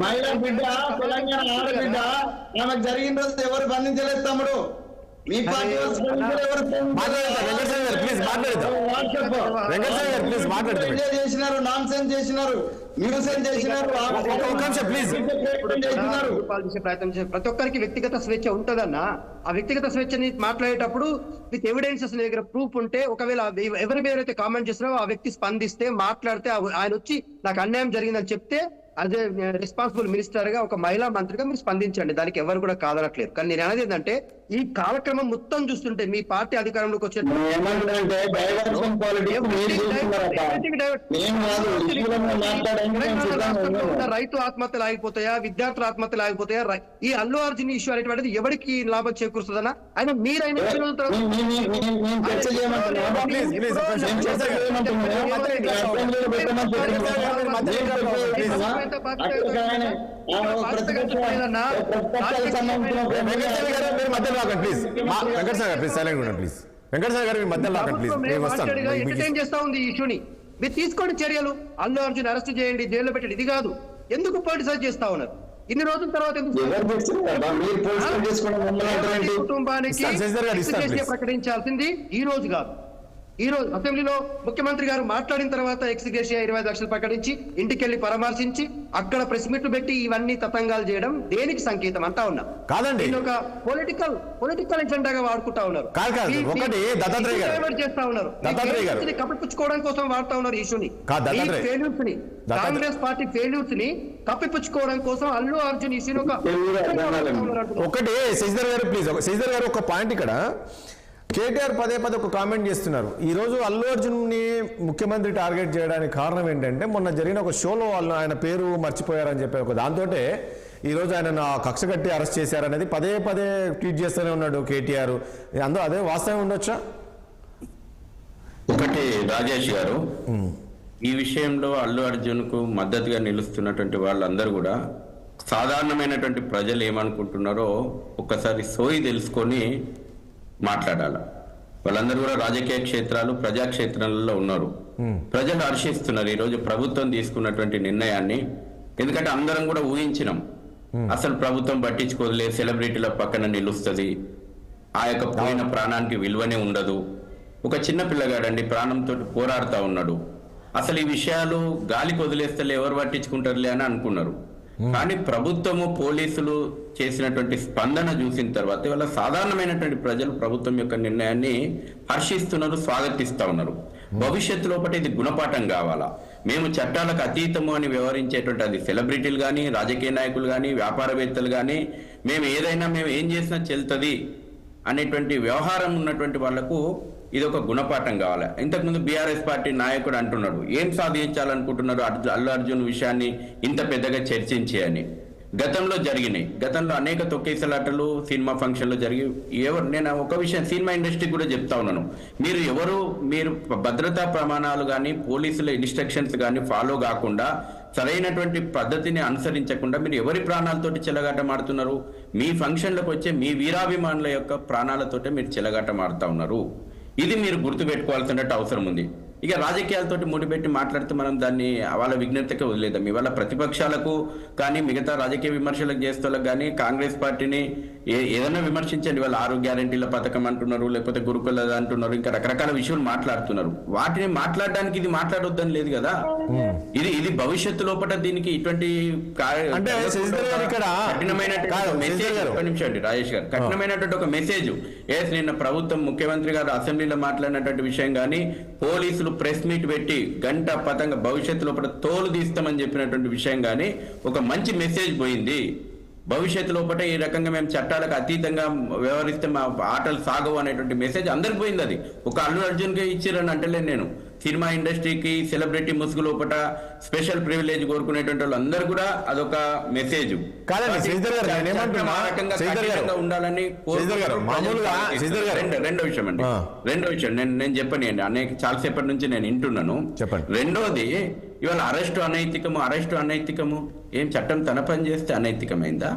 మహిళా బిడ్డ తెలంగాణ ఆడబిడ్డ ఆమెకు జరిగిన రోజు ఎవరు బంధించలేదు తమ్ముడు. మీ పార్టీ చేసినారు, నాన్ సెన్స్ చేసినారు, న్యూసెన్స్ చేసినారు. ప్రతి ఒక్కరికి వ్యక్తిగత స్వేచ్ఛ ఉంటదన్నా. ఆ వ్యక్తిగత స్వేచ్ఛని మాట్లాడేటప్పుడు విత్ ఎవిడెన్సెస్ దగ్గర ప్రూఫ్ ఉంటే, ఒకవేళ ఎవరి ఎవరైతే కామెంట్ చేస్తున్నారో ఆ వ్యక్తి స్పందిస్తే మాట్లాడితే ఆయన వచ్చి నాకు అన్యాయం జరిగిందని చెప్తే అదే రెస్పాన్సిబుల్ మినిస్టర్ గా ఒక మహిళా మంత్రిగా మీరు స్పందించండి. దానికి ఎవరు కూడా కాదనట్లేదు. కానీ నేను అనేది ఏంటంటే ఈ కాలక్రమం మొత్తం చూస్తుంటే మీ పార్టీ అధికారంలోకి వచ్చే ఏమంటుందంటే డైవర్షన్ పాలిటిక్స్ మీరు చూస్తున్నారట. నేను కాదు, ఇష్యూలను మాట్లాడడానికి నేను సిద్ధంగా ఉన్నాను. రైతు ఆత్మహత్యలు ఆగిపోతాయా, విద్యార్థుల ఆత్మహత్యలు ఆగిపోతాయా? ఈ అల్లు అర్జున్ ఇష్యూ అనేటువంటిది ఎవరికి లాభం చేకూరుస్తుందన్నా? ఆయన మీరైనా నేను చర్చ చేయమంటున్నా. ప్లీజ్ ప్లీజ్ నేను చర్చ చేయమంటున్నా. అసెంబ్లీలో పెట్టమని చెప్తున్నా. వెంకటస్వామి గారు మీరు మధ్యలో రాకండి ప్లీజ్. వెంకటస్వామి గారు ప్లీజ్ సైలెంట్ ఉండండి ప్లీజ్. వెంకటస్వామి గారు మీరు మధ్యలో రాకండి ప్లీజ్. నేను వస్తాను. ఎంటర్టైన్ చేస్తా ఉంది ఈ ఇష్యూని. మీరు తీసుకోండి చర్యలు, అల్లు అర్జున్ అరెస్ట్ చేయండి, జైల్లో పెట్టండి. ఇది కాదు, ఎందుకు పొలిటిసైజ్ చేస్తా ఉన్నారు ఇన్ని రోజుల తర్వాత? కుటుంబానికి ప్రకటించాల్సింది ఈ రోజు కాదు. ఈ రోజు అసెంబ్లీలో ముఖ్యమంత్రి గారు మాట్లాడిన తర్వాత ఎక్స్గ్రేషియా 25 లక్షలు ప్రకటించి ఇంటికెళ్లి పరామర్శించి అక్కడ ప్రెస్ మీట్లు పెట్టి ఇవన్నీ తతంగాలు చేయడం దేనికి సంకేతం అంటా ఉన్నా? కాదండి, ఒక పొలిటికల్ ఎజెండాగా వాడుకుంటా ఉన్నారు. ఒకటి దత్తాత్రేయ గారు చేస్తా ఉన్నారు, కప్పిపుచ్చుకోవడం కోసం వాడుతా ఉన్నారు ఇష్యూని. ఫెయిల్యూర్స్ ని, కాంగ్రెస్ పార్టీ ఫెయిల్యూర్స్ ని కప్పిపుచ్చుకోవడం కోసం అల్లు అర్జున్ ఇష్యూని ఒకటి శశిధర్ గారు ప్లీజ్. శశిధర్ గారు ఒక పాయింట్, ఇక్కడ కేటీఆర్ పదే ఒక కామెంట్ చేస్తున్నారు. ఈరోజు అల్లు అర్జున్ని ముఖ్యమంత్రి టార్గెట్ చేయడానికి కారణం ఏంటంటే మొన్న జరిగిన ఒక షోలో వాళ్ళు ఆయన పేరు మర్చిపోయారని చెప్పి ఒక దాంతో ఈరోజు ఆయన కక్ష కట్టి అరెస్ట్ చేశారనేది పదే ట్వీట్ చేస్తూనే ఉన్నాడు కేటీఆర్. అందులో అదే వాస్తవం ఉండొచ్చా? ఒకటి రాజేష్ గారు, ఈ విషయంలో అల్లు అర్జున్కు మద్దతుగా నిలుస్తున్నటువంటి వాళ్ళందరూ కూడా సాధారణమైనటువంటి ప్రజలు ఏమనుకుంటున్నారో ఒక్కసారి సోయి తెలుసుకొని మాట్లాడాలి. వాళ్ళందరూ కూడా రాజకీయ క్షేత్రాలు, ప్రజాక్షేత్రాలలో ఉన్నారు. ప్రజలు హర్షిస్తున్నారు ఈరోజు ప్రభుత్వం తీసుకున్నటువంటి నిర్ణయాన్ని. ఎందుకంటే అందరం కూడా ఊహించినాం, అసలు ప్రభుత్వం పట్టించుకోదులే, సెలబ్రిటీల పక్కన నిలుస్తుంది, ఆ యొక్క పోయిన ప్రాణానికి విలువనే ఉండదు. ఒక చిన్న పిల్లగాడండి ప్రాణంతో పోరాడుతూ ఉన్నాడు. అసలు ఈ విషయాలు గాలికి వదిలేస్తలే, ఎవరు పట్టించుకుంటారులే అని అనుకున్నారు. కానీ ప్రభుత్వము, పోలీసులు చేసినటువంటి స్పందన చూసిన తర్వాత ఇవాళ సాధారణమైనటువంటి ప్రజలు ప్రభుత్వం యొక్క నిర్ణయాన్ని హర్షిస్తున్నారు, స్వాగతిస్తా ఉన్నారు. భవిష్యత్తులో ఇది గుణపాఠం కావాలా? మేము చట్టాలకు అతీతము అని వ్యవహరించేటువంటి, అది సెలబ్రిటీలు కానీ, రాజకీయ నాయకులు కానీ, వ్యాపారవేత్తలు కానీ, మేము ఏం చేసినా చెల్తుంది అనేటువంటి వ్యవహారం ఉన్నటువంటి వాళ్లకు ఇది ఒక గుణపాఠం కావాలి. ఇంతకుముందు బీఆర్ఎస్ పార్టీ నాయకుడు అంటున్నాడు, ఏం సాధించాలనుకుంటున్నారు అల్లు అర్జున్ విషయాన్ని ఇంత పెద్దగా చర్చించి అని. గతంలో అనేక తొక్కేసలాటలు సినిమా ఫంక్షన్లు జరిగి నేను ఒక విషయం సినిమా ఇండస్ట్రీ కూడా చెప్తా ఉన్నాను, మీరు భద్రతా ప్రమాణాలు కానీ, పోలీసుల ఇన్స్ట్రక్షన్స్ కానీ ఫాలో కాకుండా, సరైనటువంటి పద్ధతిని అనుసరించకుండా మీరు ఎవరి ప్రాణాలతోటి చెలగాటమాడుతున్నారు? మీ ఫంక్షన్లకు వచ్చే మీ వీరాభిమానుల యొక్క ప్రాణాలతోటే మీరు చెలగాటమాడుతా ఉన్నారు. ఇది మీరు గుర్తుపెట్టుకోవాల్సిన అవసరం ఉంది. ఇక రాజకీయాలతోటి ముడిపెట్టి మాట్లాడితే మనం దాన్ని వాళ్ళ విజ్ఞతకే వదిలేద్దాం. ఇవాళ ప్రతిపక్షాలకు కానీ, మిగతా రాజకీయ విమర్శలకు చేస్తోళ్ళకి కానీ, కాంగ్రెస్ పార్టీని ఏదైనా విమర్శించండి. వాళ్ళ 6 గ్యారెంటీల పథకం అంటున్నారు, లేకపోతే గురుకుల అంటున్నారు, ఇంకా రకరకాల విషయాలు మాట్లాడుతున్నారు. వాటిని మాట్లాడడానికి ఇది మాట్లాడొద్దని లేదు కదా. ఇది భవిష్యత్తు లోపల దీనికి ఇటువంటి కఠినమైనటువంటి రాజేష్ గారు, కఠినమైనటువంటి ఒక మెసేజ్ నిన్న ప్రభుత్వం ముఖ్యమంత్రి గారు అసెంబ్లీలో మాట్లాడినటువంటి విషయం కానీ, పోలీసులు ప్రెస్ మీట్ పెట్టి గంట పతంగా భవిష్యత్తు లోపల తోలు తీస్తామని చెప్పినటువంటి విషయం కానీ ఒక మంచి మెసేజ్ పోయింది. భవిష్యత్తు లోపల ఈ రకంగా మేము చట్టాలకు అతీతంగా వ్యవహరిస్తే మా ఆటలు సాగవు అనేటువంటి మెసేజ్ అందరికి పోయింది. అది ఒక అల్లు అర్జున్కి ఇచ్చిరని అంటలేను నేను. సినిమా ఇండస్ట్రీకి, సెలబ్రిటీ ముసుగు లోపల స్పెషల్ ప్రివిలేజ్ కోరుకునేటువంటి వాళ్ళందరూ కూడా అదొక మెసేజ్ ఉండాలని. రెండో విషయం నేను చెప్పని చాలాసేపటి నుంచి నేను వింటున్నాను. రెండోది, ఇవాళ అరెస్టు అనైతికము. ఏం చట్టం తన పని చేస్తే అనైతికమైందా?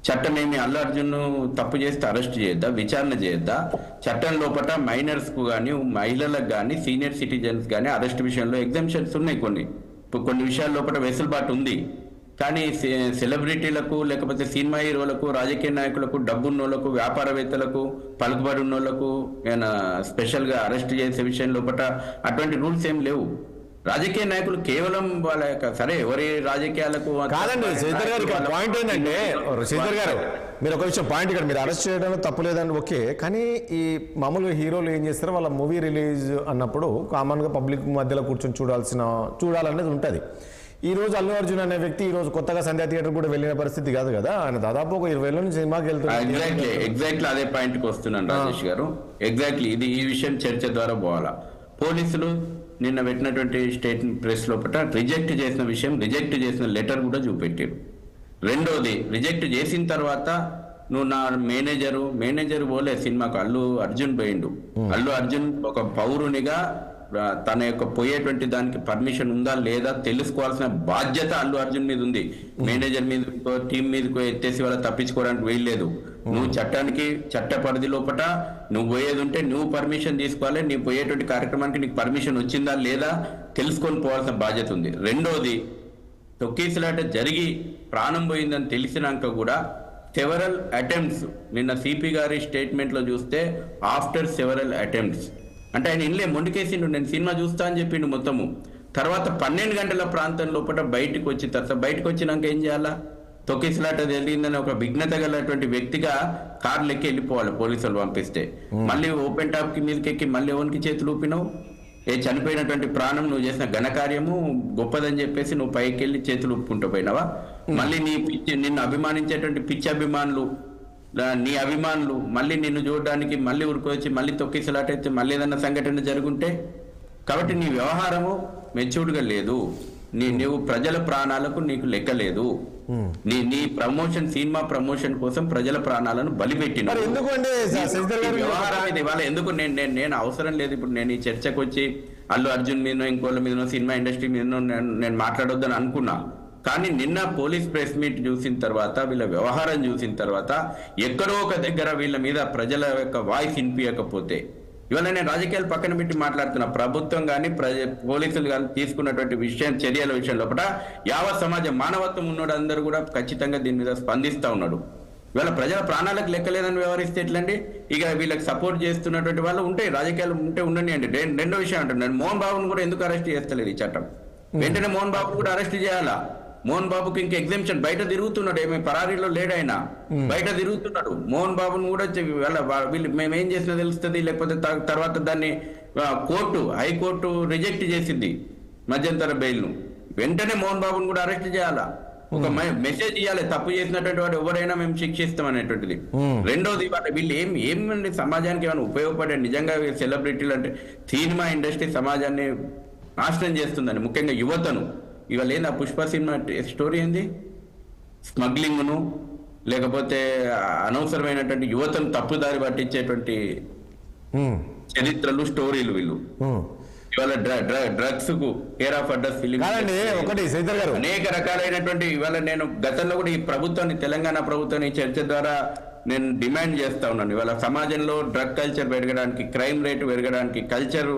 చట్టం ఏమి అల్లు అర్జున్ తప్పు చేస్తే అరెస్ట్ చేయొద్దా, విచారణ చేయొద్దా? చట్టం లోపల మైనర్స్ కు కానీ, మహిళలకు కానీ, సీనియర్ సిటిజన్స్ కానీ అరెస్ట్ విషయంలో ఎగ్జామ్షన్స్ ఉన్నాయి. కొన్ని విషయాల లోపల వెసులుబాటు ఉంది. కానీ సెలబ్రిటీలకు, లేకపోతే సినిమా హీరోలకు, రాజకీయ నాయకులకు, డబ్బున్నోళ్లకు, వ్యాపారవేత్తలకు, పలుకుబడి ఉన్నోళ్లకు స్పెషల్ గా అరెస్ట్ చేసే విషయం లోపల అటువంటి రూల్స్ ఏం లేవు. రాజకీయ నాయకులు కేవలం వాళ్ళ యొక్క సరే ఎవరి రాజకీయాలకు కాదండి. శ్రీధర్ గారు పాయింట్ ఏంటంటే, శ్రీధర్ గారు మీరు ఒక విషయం పాయింట్, ఇక్కడ మీరు అరెస్ట్ చేయడం తప్పులేదని ఓకే, కానీ ఈ మామూలుగా హీరోలు ఏం చేస్తారో వాళ్ళ మూవీ రిలీజ్ అన్నప్పుడు కామన్గా పబ్లిక్ మధ్యలో కూర్చొని చూడాలనేది ఉంటుంది. ఈ రోజు అల్లు అర్జున్ అనే వ్యక్తి ఈ రోజు కొత్తగా సంధ్యా థియేటర్ కూడా వెళ్ళిన పరిస్థితి కాదు కదా. ఆయన దాదాపు ఒక 20 ఏళ్ళ నుంచి సినిమాకి వెళ్తున్నారు. ఎగ్జాక్ట్లీ అదే పాయింట్ కి వస్తున్నాను రాజేష్ గారు. ఎగ్జాక్ట్లీ ఈ విషయం చర్చ ద్వారా పోవాలా. పోలీసులు నిన్న పెట్టినటువంటి స్టేట్మెంట్ ప్రెస్ లోపల రిజెక్ట్ చేసిన విషయం, రిజెక్ట్ చేసిన లెటర్ కూడా చూపెట్టారు. రెండోది, రిజెక్ట్ చేసిన తర్వాత నువ్వు నా మేనేజర్ పోలే సినిమాకు, అల్లు అర్జున్ పోయిండు. అల్లు అర్జున్ ఒక పౌరునిగా తన యొక్క పోయేటువంటి దానికి పర్మిషన్ ఉందా లేదా తెలుసుకోవాల్సిన బాధ్యత అల్లు అర్జున్ మీద ఉంది. మేనేజర్ మీద టీం మీద ఎత్తేసి వాళ్ళ తప్పించుకోవడానికి వీల్లేదు. నువ్వు చట్ట పరిధి లోపల నువ్వు పోయేది ఉంటే నువ్వు పర్మిషన్ తీసుకోవాలి. నీ పోయేటువంటి కార్యక్రమానికి నీకు పర్మిషన్ వచ్చిందా లేదా తెలుసుకొని పోవాల్సిన బాధ్యత ఉంది. రెండోది, తొక్కిసలాట జరిగి ప్రాణం పోయిందని తెలిసినాక కూడా సెవరల్ అటెంప్ట్స్, నిన్న సిపి గారి స్టేట్మెంట్ లో చూస్తే ఆఫ్టర్ సెవరల్ అటెంప్ట్స్ అంటే ఆయన ఇన్లే మొండికేసిండు, నేను సినిమా చూస్తా అని చెప్పిండు మొత్తము. తర్వాత 12 గంటల ప్రాంతం లోపల బయటకు వచ్చినాక ఏం చేయాలా? తొక్కిసలాట జరిగిందని ఒక విఘ్నత గలటువంటి వ్యక్తిగా కార్లు ఎక్కి వెళ్ళిపోవాలి పోలీసులు పంపిస్తే. మళ్ళీ ఓపెన్ టాప్ కి మీదకెక్కి మళ్ళీ ఎవరికి చేతులు ఊపినావు? చనిపోయినటువంటి ప్రాణం నువ్వు చేసిన ఘనకార్యము గొప్పదని చెప్పేసి నువ్వు పైకి వెళ్ళి చేతులు ఊపుకుంటూ పోయినావా? మళ్ళీ నిన్ను అభిమానించేటువంటి పిచ్చి అభిమానులు, నీ అభిమానులు మళ్ళీ నిన్ను చూడడానికి మళ్ళీ ఉరుకొచ్చి మళ్ళీ తొక్కిసలాటైతే మళ్ళీ ఏదన్నా సంఘటన జరుగుంటే. కాబట్టి నీ వ్యవహారము మెచ్యూర్డ్గా లేదు. నీవు ప్రజల ప్రాణాలకు నీకు లెక్క లేదు. నీ ప్రమోషన్, సినిమా ప్రమోషన్ కోసం ప్రజల ప్రాణాలను బలిపెట్టిన వ్యవహారం ఇది. ఇవాళ ఎందుకు నేను అవసరం లేదు. ఇప్పుడు నేను ఈ చర్చకు వచ్చి అల్లు అర్జున్ మీద ఇంకోళ్ళ మీద సినిమా ఇండస్ట్రీ మీద నేను మాట్లాడొద్దని అనుకున్నా. కానీ నిన్న పోలీస్ ప్రెస్ మీట్ చూసిన తర్వాత, వీళ్ళ వ్యవహారం చూసిన తర్వాత, ఎక్కడో ఒక దగ్గర వీళ్ళ మీద ప్రజల యొక్క వాయిస్ వినిపించకపోతే, ఇవాళ నేను రాజకీయాలు పక్కన పెట్టి మాట్లాడుతున్నా, ప్రభుత్వం కానీ పోలీసులు కానీ తీసుకున్నటువంటి చర్యల విషయంలో కూడా యావత్ సమాజం, మానవత్వం ఉన్నాడు అందరూ కూడా ఖచ్చితంగా దీని మీద స్పందిస్తూ ఉన్నాడు. ఇవాళ ప్రజల ప్రాణాలకు లెక్కలేదని వ్యవహరిస్తే ఎట్లండి? ఇక వీళ్ళకి సపోర్ట్ చేస్తున్నటువంటి వాళ్ళు ఉంటే రాజకీయాలు ఉంటే ఉండని అండి. రెండో విషయం అంటున్నాను, మోహన్ బాబుని కూడా ఎందుకు అరెస్ట్ చేస్తలేదు ఈ చట్టం? వెంటనే మోహన్ బాబుని కూడా అరెస్ట్ చేయాలా? మోహన్ బాబుకి ఇంకా ఎగ్జామ్షన్, బయట తిరుగుతున్నాడు, ఏమి పరారీలో లేడైనా బయట తిరుగుతున్నాడు. మోహన్ బాబుని కూడా వీళ్ళు మేమేం చేసినా తెలుస్తుంది, లేకపోతే తర్వాత దాన్ని హైకోర్టు రిజెక్ట్ చేసింది మధ్యంతర బెయిల్ను. వెంటనే మోహన్ బాబుని కూడా అరెస్ట్ చేయాలా? ఒక మెసేజ్ ఇవ్వాలి, తప్పు చేసినటువంటి వాడు ఎవరైనా మేము శిక్షిస్తాం అనేటువంటిది. రెండోది, వీళ్ళు ఏమండి సమాజానికి ఏమైనా ఉపయోగపడే నిజంగా సెలబ్రిటీలు అంటే, సినిమా ఇండస్ట్రీ సమాజాన్ని నాశనం చేస్తుందని, ముఖ్యంగా యువతను. ఇవాళ ఏంది ఆ పుష్ప సినిమా స్టోరీ ఏంది? స్మగ్లింగ్ను లేకపోతే అనవసరమైనటువంటి యువతను తప్పుదారి పట్టించేటువంటి చరిత్రలు, స్టోరీలు వీళ్ళు. ఇవాళ డ్రగ్స్ కు కేర్ ఆఫ్ అడ్రస్ ఫిలిం అనేక రకాలైనటువంటి. ఇవాళ నేను గతంలో కూడా ఈ ప్రభుత్వాన్ని, తెలంగాణ ప్రభుత్వాన్ని చర్చ ద్వారా నేను డిమాండ్ చేస్తా ఉన్నాను. ఇవాళ సమాజంలో డ్రగ్ కల్చర్ పెరగడానికి, క్రైమ్ రేటు పెరగడానికి, కల్చర్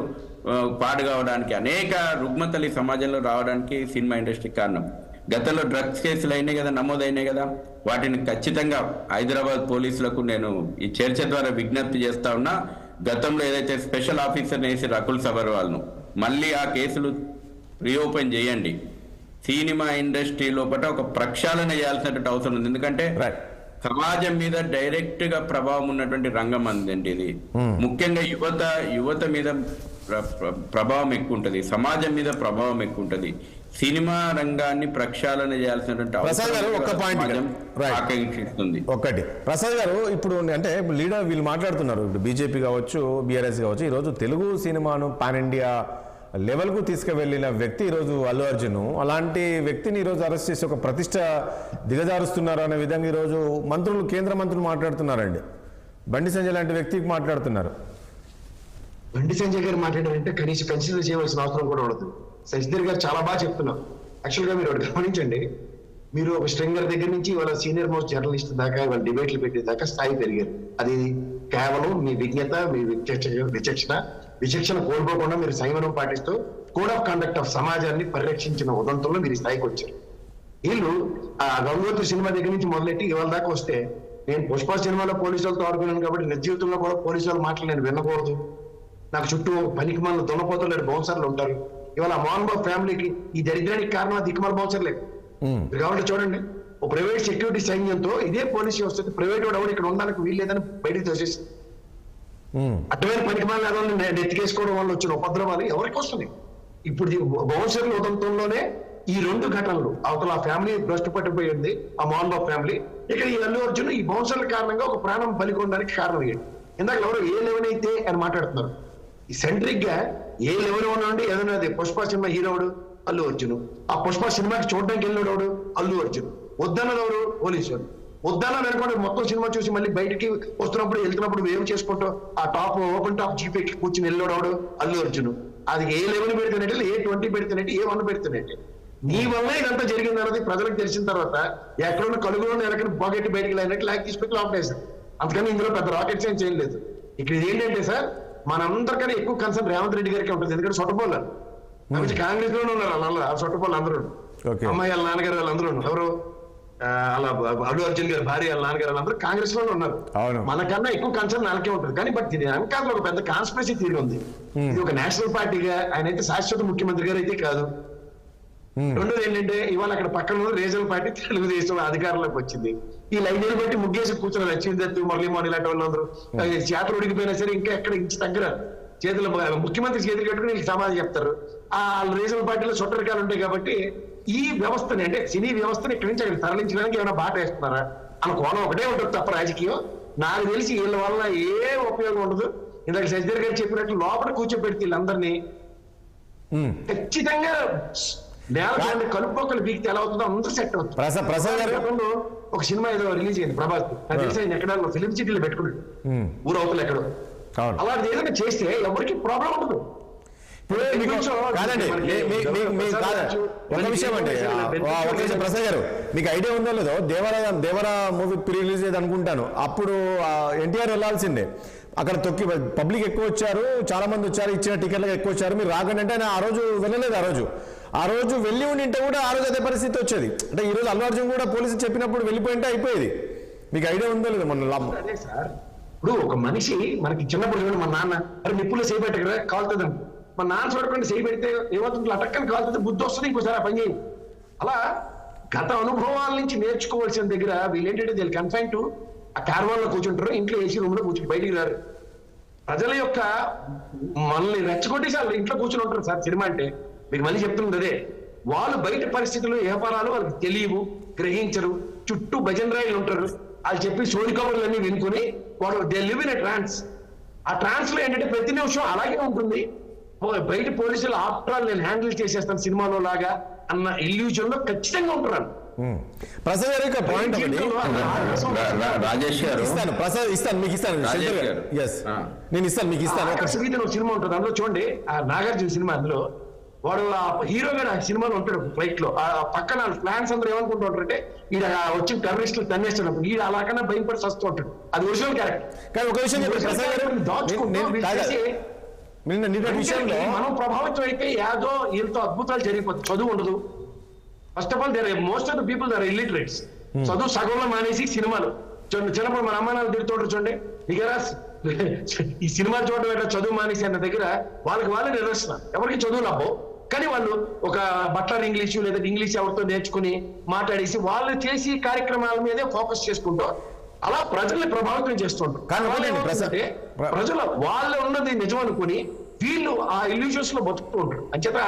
పాడు కావడానికి, అనేక రుగ్మతలు ఈ సమాజంలో రావడానికి సినిమా ఇండస్ట్రీ కారణం. గతంలో డ్రగ్స్ కేసులు అయినాయి కదా, నమోదైనాయి కదా, వాటిని ఖచ్చితంగా హైదరాబాద్ పోలీసులకు నేను ఈ చర్చ ద్వారా విజ్ఞప్తి చేస్తా ఉన్నా. గతంలో ఏదైతే స్పెషల్ ఆఫీసర్ని వేసి రకుల్ సబర్వాల్ను, మళ్ళీ ఆ కేసులు రీఓపెన్ చేయండి. సినిమా ఇండస్ట్రీ లోపల ఒక ప్రక్షాళన చేయాల్సినటువంటి అవసరం ఉంది. ఎందుకంటే సమాజం మీద డైరెక్ట్ గా ప్రభావం ఉన్నటువంటి రంగం అందండి ఇది. ముఖ్యంగా యువత మీద ప్రభావం ఎక్కువ ఉంటది, సమాజం మీద ప్రభావం ఎక్కువ ఉంటది. సినిమా రంగాన్ని ప్రక్షాళన చేయాల్సినటువంటి ఆకాంక్షిస్తుంది. ఒకటి ప్రసాద్ గారు, ఇప్పుడు అంటే లీడర్ వీళ్ళు మాట్లాడుతున్నారు, ఇప్పుడు బీజేపీ కావచ్చు, బీఆర్ఎస్ కావచ్చు, ఈరోజు తెలుగు సినిమాను పాన్ ఇండియా లెవెల్కు తీసుకువెళ్ళిన వ్యక్తి ఈరోజు అల్లు అర్జున్. అలాంటి వ్యక్తిని ఈరోజు అరెస్ట్ చేసి ఒక ప్రతిష్ట దిగజారుస్తున్నారు అనే విధంగా ఈరోజు మంత్రులు, కేంద్ర మంత్రులు మాట్లాడుతున్నారండి. బండి సంజయ్ లాంటి వ్యక్తికి మాట్లాడుతున్నారు. బండి సంజయ్ గారు మాట్లాడారంటే కనీసం కన్సిడర్ చేయవలసిన అవసరం కూడా ఉండదు. శశిధర్ గారు చాలా బాగా చెప్తున్నారు. యాక్చువల్గా మీరు గమనించండి, మీరు ఒక స్ట్రింగర్ దగ్గర నుంచి వాళ్ళ సీనియర్ మోస్ట్ జర్నలిస్ట్ దాకా వాళ్ళ డిబేట్లు పెట్టేదాకా స్థాయి పెరిగారు. అది కేవలం మీ విజ్ఞత, మీ విచక్షణ కోల్పోకుండా మీరు సంయమనం పాటిస్తూ కోడ్ ఆఫ్ కండక్ట్ ఆఫ్ సమాజాన్ని పరిరక్షించిన ఉదంతంలో మీరు స్థాయికి వచ్చారు. వీళ్ళు ఆ గంగోత్రి సినిమా దగ్గర నుంచి మొదలెట్టి ఇవాళ దాకా వస్తే, నేను పుష్ప సినిమాలో పోలీసు వాళ్ళతో ఆడుకున్నాను కాబట్టి నిజ జీవితంలో కూడా పోలీసు వాళ్ళ మాటలు నేను వినకూడదు, నాకు చుట్టూ పనికి మన దున్నపోతలు బౌన్సర్లు ఉంటారు. ఇవాళ మోహన్ బాబు ఫ్యామిలీకి ఈ దరిద్రానికి కారణం దిక్కుమాల బౌన్సర్లే. మీరు కాబట్టి చూడండి, ఒక ప్రైవేట్ సెక్యూరిటీ సైన్యంతో ఇదే పోలీసు వ్యవస్థ ప్రైవేట్ వాడు ఎవరు ఇక్కడ ఉండడానికి వీల్లేదని బయటకు తోసేసి అటువంటి పనికి మన నెత్తికేసుకోవడం వల్ల వచ్చిన ఉపద్రవాలు ఎవరికి వస్తుంది? ఇప్పుడు బౌన్సర్ల ఉదంతంలోనే ఈ రెండు ఘటనలు అవతల ఆ ఫ్యామిలీ భ్రష్టు పట్టిపోయింది, ఆ మోహన్ బాబు ఫ్యామిలీ, ఇక్కడ ఈ అల్లు అర్జున్ ఈ బౌన్సర్ల కారణంగా ఒక ప్రాణం బలికొనడానికి కారణం అయ్యాడు. ఇందాక ఎవరు ఏ లెవెల్ అయితే అని మాట్లాడుతున్నారు. ఈ సెంట్రిక్ గా ఏ లెవెల్ ఉన్నాడు ఏదైనా పుష్ప సినిమా హీరోడు అల్లు అర్జున్, ఆ పుష్ప సినిమాకి చూడడానికి వెళ్ళినోడు అల్లు అర్జున్, వద్దన్నదెవరు పోలీసు, వద్దన్న అనుకోండి మొత్తం సినిమా చూసి మళ్ళీ బయటికి వస్తున్నప్పుడు వెళ్తున్నప్పుడు వేవ్ చేసుకుంటూ ఆ టాప్ ఓపెన్ టాప్ జీప్ ఎక్కి కూర్చుని వెళ్ళినోడు అల్లు అర్జున్. అది ఏ లెవెల్ పెడితేనట్టు, ఏ 20 పెడితేనట్టు, ఏ 1 పెడితేనట్టు. నీ వల్ల ఇదంతా జరిగింది అన్నది ప్రజలకు తెలిసిన తర్వాత ఎక్కడున్న కలుగులో ఎక్కడ బాగెట్టి బయటికి వెళ్ళినట్టు లాక్ తీసుకొని లాక్ వేశారు. అందుకని ఇందులో పెద్ద రాకెట్ సైన్స్ ఏం లేదు. ఇక్కడ ఏంటంటే సార్, మనందరికన్నా ఎక్కువ కన్సర్న్ రేవంత్ రెడ్డి గారికి ఉంటుంది. ఎందుకంటే సొట్టపోలారు కాంగ్రెస్ లోనే ఉన్నారు వాళ్ళ సొట్టపోలు అందరూ, అమ్మాయి వాళ్ళ నాన్నగారు వాళ్ళందరూ ఎవరు అలా అల్లు అర్జున్ గారు భార్య వాళ్ళ నాన్నగారు వాళ్ళందరూ కాంగ్రెస్ లోనే ఉన్నారు. మనకన్నా ఎక్కువ కన్సర్న్ వాళ్ళకే ఉంటుంది. కానీ బట్ దీని వెనకాల ఒక పెద్ద కాన్స్పిరసీ థియరీ ఉంది. ఇది ఒక నేషనల్ పార్టీగా ఆయన అయితే శాశ్వత ముఖ్యమంత్రి గారు అయితే కాదు. రెండోది ఏంటంటే ఇవాళ అక్కడ పక్కన రీజనల్ పార్టీ తెలుగుదేశం అధికారంలోకి వచ్చింది. ఈ లైన్లు బట్టి ముగ్గేసి కూర్చొని లక్ష్మీదత్తు మురళీమోహన్ ఇలాంటి వాళ్ళందరూ చేతులు ఉడికిపోయినా సరే ఇంకా ఎక్కడ ఇంచి తగ్గర చేతులు ముఖ్యమంత్రి చేతులు కట్టుకుని వీళ్ళకి సమాధానం చెప్తారు. ఆ రీజనల్ పార్టీలో చుట్టరికాలు ఉంటాయి కాబట్టి ఈ వ్యవస్థని అంటే సినీ వ్యవస్థని ఇక్కడి నుంచి అక్కడ తరలించడానికి ఏమైనా బాట వేస్తున్నారా అన్న కోణం ఒకటే ఉంటుంది తప్ప రాజకీయం నాకు తెలిసి వీళ్ళ వల్ల ఏ ఉపయోగం ఉండదు. ఇందాక శశిధర్ గారు చెప్పినట్లు లోపల కూర్చోబెడితే వీళ్ళందరినీ ఖచ్చితంగా నేల కలుపుకోకలు బీకితే ఎలా అవుతుందో అందరూ సెట్ అవుతుంది. ఒక సినిమా ఏదో రిలీజ్ అయింది ప్రభాస్, నాకు తెలిసి ఆయన ఎక్కడ ఫిలిం సిటీలో పెట్టుకున్నాడు ఊరు అవతల ఎక్కడో. అలాంటిది ఏదైనా చేస్తే ఎవరికి ప్రాబ్లం ఉండదు. ఒక విషయం అంటే ప్రసాద్ గారు మీకు ఐడియా ఉందో లేదో, దేవరా మూవీ ప్రీ రిలీజ్ అయ్యేది అనుకుంటాను. అప్పుడు ఎన్టీఆర్ వెళ్లాల్సిందే, అక్కడ తొక్కి పబ్లిక్ ఎక్కువ వచ్చారు, చాలా మంది వచ్చారు, ఇచ్చిన టికెట్లకు ఎక్కువ వచ్చారు, మీరు రాకండి అంటే ఆయన ఆ రోజు వెళ్ళలేదు. ఆ రోజు వెళ్ళి ఉండింటే కూడా ఆ రోజు అదే పరిస్థితి వచ్చేది. అంటే ఈ రోజు అల్లు అర్జున్ కూడా పోలీసులు చెప్పినప్పుడు వెళ్ళిపోయింటే అయిపోయేది. మీకు ఐడియా ఉందో లేదు మొన్న అదే సార్. ఇప్పుడు ఒక మనిషి మనకి చిన్నప్పుడు చూడండి, మా నాన్న అరే నిప్పుల్లో చేయి పెట్టగలరా కాలుతుంది అనుకో, మా నాన్న చూడకుండా చేయి పెడితే ఏమవుతుంది అటక్కని కాలుతుంది, బుద్ధి వస్తుంది, ఇంకోసారి ఆ పని చేయి. అలా గత అనుభవాల నుంచి నేర్చుకోవాల్సిన దగ్గర వీళ్ళు ఏంటంటే వీళ్ళు కన్ఫైన్ టు ఆ కార్వాన్ లో కూర్చుంటారు, ఇంట్లో ఏసీ రూమ్ లో కూర్చుని బయటికి రారు. ప్రజల యొక్క మనల్ని రెచ్చగొట్టేసి వాళ్ళు ఇంట్లో కూర్చుని ఉంటారు సార్. సినిమా అంటే మీకు మళ్ళీ చెప్తుంది అదే, వాళ్ళు బయట పరిస్థితులు వ్యాపారాలు వాళ్ళకి తెలియవు, గ్రహించరు, చుట్టూ భజన్ రాయిలు ఉంటారు, వాళ్ళు చెప్పి సోది కబుర్లన్నీ వినుకొని వాడు దే లివ్ ఇన్ ఎ ట్రాన్స్. ఆ ట్రాన్స్ లో ఏంటంటే ప్రతి నిమిషం అలాగే ఉంటుంది. బయట పోలీసులు ఆఫ్టర్ ఆల్ నేను హ్యాండిల్ చేసేస్తాను సినిమాలో లాగా అన్న ఇల్యూజన్ లో ఖచ్చితంగా ఉంటారు. ప్రసాద్ గారు ఒక పాయింట్ రాజేష్ గారు ఇస్తాను మీకు ఇస్తాను సినిమా ఉంటుంది అందులో చూడండి, ఆ నాగార్జున సినిమా, అందులో వాడు ఆ హీరో గారు ఆ సినిమాలో ఉంటాడు ఫ్లైట్ లో, ఆ పక్కన ఫ్లాన్స్ అందరూ ఏమనుకుంటూ ఉంటారంటే ఈడ వచ్చిన టెర్రరిస్టులు తన్నేస్తాడు, ఈడ అలాకన్నా భయపడి వస్తూ ఉంటాడు. అది ఒరిజినల్ క్యారెక్టర్. కానీ ఒక విషయం మనం ప్రభావితం అయితే ఏదో వీళ్ళతో అద్భుతాలు జరిగిపోతుంది. చదువు ఉండదు. First of all most of the people they're illiterates. చదువు సగంలో మానేసి సినిమాలు చూడండి. చిన్నప్పుడు మన అమ్మానాలు తిరుగుతుంటారు చూడండి, ఇకరా ఈ సినిమా చూడడం ఎట్లా చదువు మానేసి అన్న దగ్గర వాళ్ళకి వాళ్ళే నిదర్శన. ఎవరికి చదువు లాభం, కానీ వాళ్ళు ఒక బట్లర్ ఇంగ్లీషు లేదా ఇంగ్లీష్ ఎవరితో నేర్చుకుని మాట్లాడేసి వాళ్ళు చేసి కార్యక్రమాల మీదే ఫోకస్ చేసుకుంటూ అలా ప్రజల్ని ప్రభావితం చేస్తుంటారు. కానీ ప్రజలు వాళ్ళు ఉన్నది నిజం అనుకుని వీళ్ళు ఆ ఇల్యూషన్స్ లో బతుకుతూ ఉంటారు. అంచేత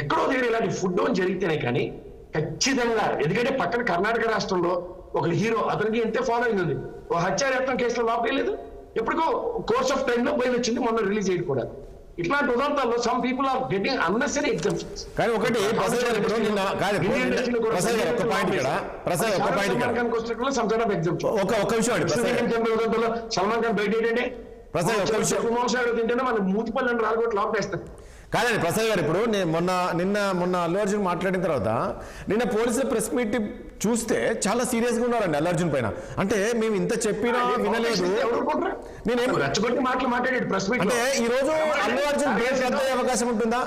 ఎక్కడో దగ్గర ఇలాంటి ఫుడ్ జరిగితేనే కానీ ఖచ్చితంగా, ఎందుకంటే పక్కన కర్ణాటక రాష్ట్రంలో ఒక హీరో, అతనికి ఎంతే ఫాలోయింగ్ ఉంది, ఒక హత్యాయత్నం కేసులో లోపలేదు, ఎప్పటికో కోర్స్ ఆఫ్ టైమ్ లో బయలు వచ్చింది, మొన్న రిలీజ్ అయ్యి కూడా. ఇట్లాంటి ఉదాంతాల్లో some people are getting unnecessary exemptions. కానీ ఒకటి సల్మాన్ ఖాన్ బయట ఏంటంటే తింటేనే మన మూతిపల్లని రాలగొట్టి లోపేస్తారు. కాదండి ప్రసాద్ గారు, ఇప్పుడు మొన్న అల్లు అర్జున్ మాట్లాడిన తర్వాత నిన్న పోలీసుల ప్రెస్ మీట్ చూస్తే చాలా సీరియస్ గా ఉన్నారండి అల్లు అర్జున్ పైన. అంటే మేము ఇంత చెప్పినా వినలేదు. అంటే ఈ రోజు అల్లు అర్జున్ బెయిల్ రద్దు అయ్యే అవకాశం ఉంటుందా?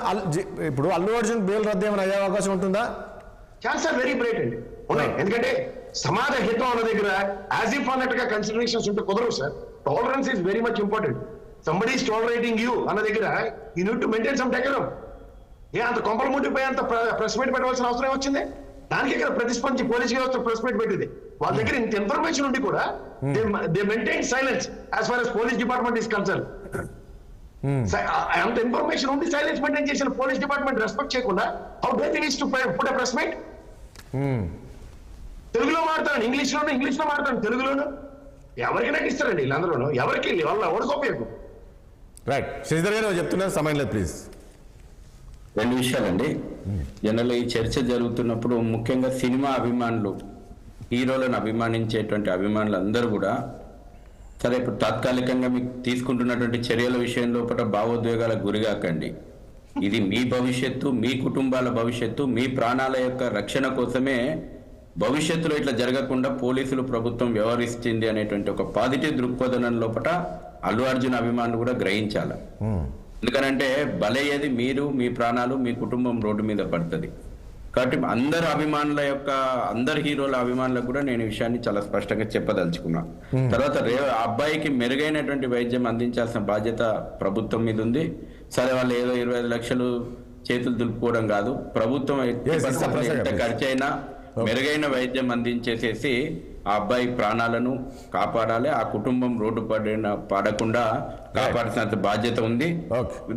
ఇప్పుడు అల్లు అర్జున్ బెయిల్ రద్దు ఏమైనా అయ్యే అవకాశం ఉంటుందా? ఛాన్సెస్ వెరీ బ్రైట్ అండి ఉన్నాయి. ఎందుకంటే సమాజ హితం అన్న దగ్గర యాజ్ ఇఫ్ అన్నట్టుగా కన్సిడరేషన్స్ ఉంటే కుదరవు sir. Tolerance is very much important. somebody is tolerating you అన్న దగ్గర you need to maintain some decorum. అంత కొంపల ముట్టిపోయి అంత ప్రెస్ మీట్ పెట్టవలసిన అవసరం వచ్చింది? దానికి ఇక్కడ ప్రతిస్పందించి పోలీస్ వ్యవస్థ ప్రెస్ మీట్ పెట్టింది. వాళ్ళ దగ్గర ఇంత ఇన్ఫర్మేషన్ ఉండి కూడా they maintain silence as far as police department is concern. అంత ఇన్ఫర్మేషన్ ఉంది, సైలెన్స్ మెయింటైన్ చేసిన పోలీస్ డిపార్ట్మెంట్ రెస్పెక్ట్ చేయకుండా how the thing is to put a press meet? తెలుగులో మాట్లాడతాను, ఇంగ్లీష్లో మాట్లాడతాను, తెలుగులోను ఎవరికి నాకు ఇస్తారండి వీళ్ళందరూ? ఎవరికి వాళ్ళ ఎవరికి ఉపయోగం? రైట్, శ్రీధర్ గారు చెప్తున్నారు, సమయం లేదు ప్లీజ్. 2 విషయాలండి. జనరల్ ఈ చర్చ జరుగుతున్నప్పుడు ముఖ్యంగా సినిమా అభిమానులు, హీరోలను అభిమానించేటువంటి అభిమానులు అందరూ కూడా సరే ఇప్పుడు తాత్కాలికంగా మీకు తీసుకుంటున్నటువంటి చర్యల విషయం లోపల భావోద్వేగాలకు గురిగాకండి. ఇది మీ భవిష్యత్తు, మీ కుటుంబాల భవిష్యత్తు, మీ ప్రాణాల యొక్క రక్షణ కోసమే భవిష్యత్తులో ఇట్లా జరగకుండా పోలీసులు ప్రభుత్వం వ్యవహరిస్తుంది అనేటువంటి ఒక పాజిటివ్ దృక్పథం లోపల అల్లు అర్జున్ అభిమానులు కూడా గ్రహించాలి. ఎందుకనంటే బలయ్యేది మీరు, మీ ప్రాణాలు, మీ కుటుంబం రోడ్డు మీద పడుతుంది. కాబట్టి అందరు హీరోల అభిమానులకు కూడా నేను ఈ విషయాన్ని చాలా స్పష్టంగా చెప్పదలుచుకున్నా. తర్వాత అబ్బాయికి మెరుగైనటువంటి వైద్యం అందించాల్సిన బాధ్యత ప్రభుత్వం మీద ఉంది. సరే వాళ్ళు ఏదో 25 లక్షలు చేతులు దులుపుకోవడం కాదు, ప్రభుత్వం ఎంత ఖర్చు అయినా మెరుగైన వైద్యం అందించేసేసి ఆ అబ్బాయి ప్రాణాలను కాపాడాలి, ఆ కుటుంబం రోడ్డు పడకుండా కాపాడాల్సిన బాధ్యత ఉంది.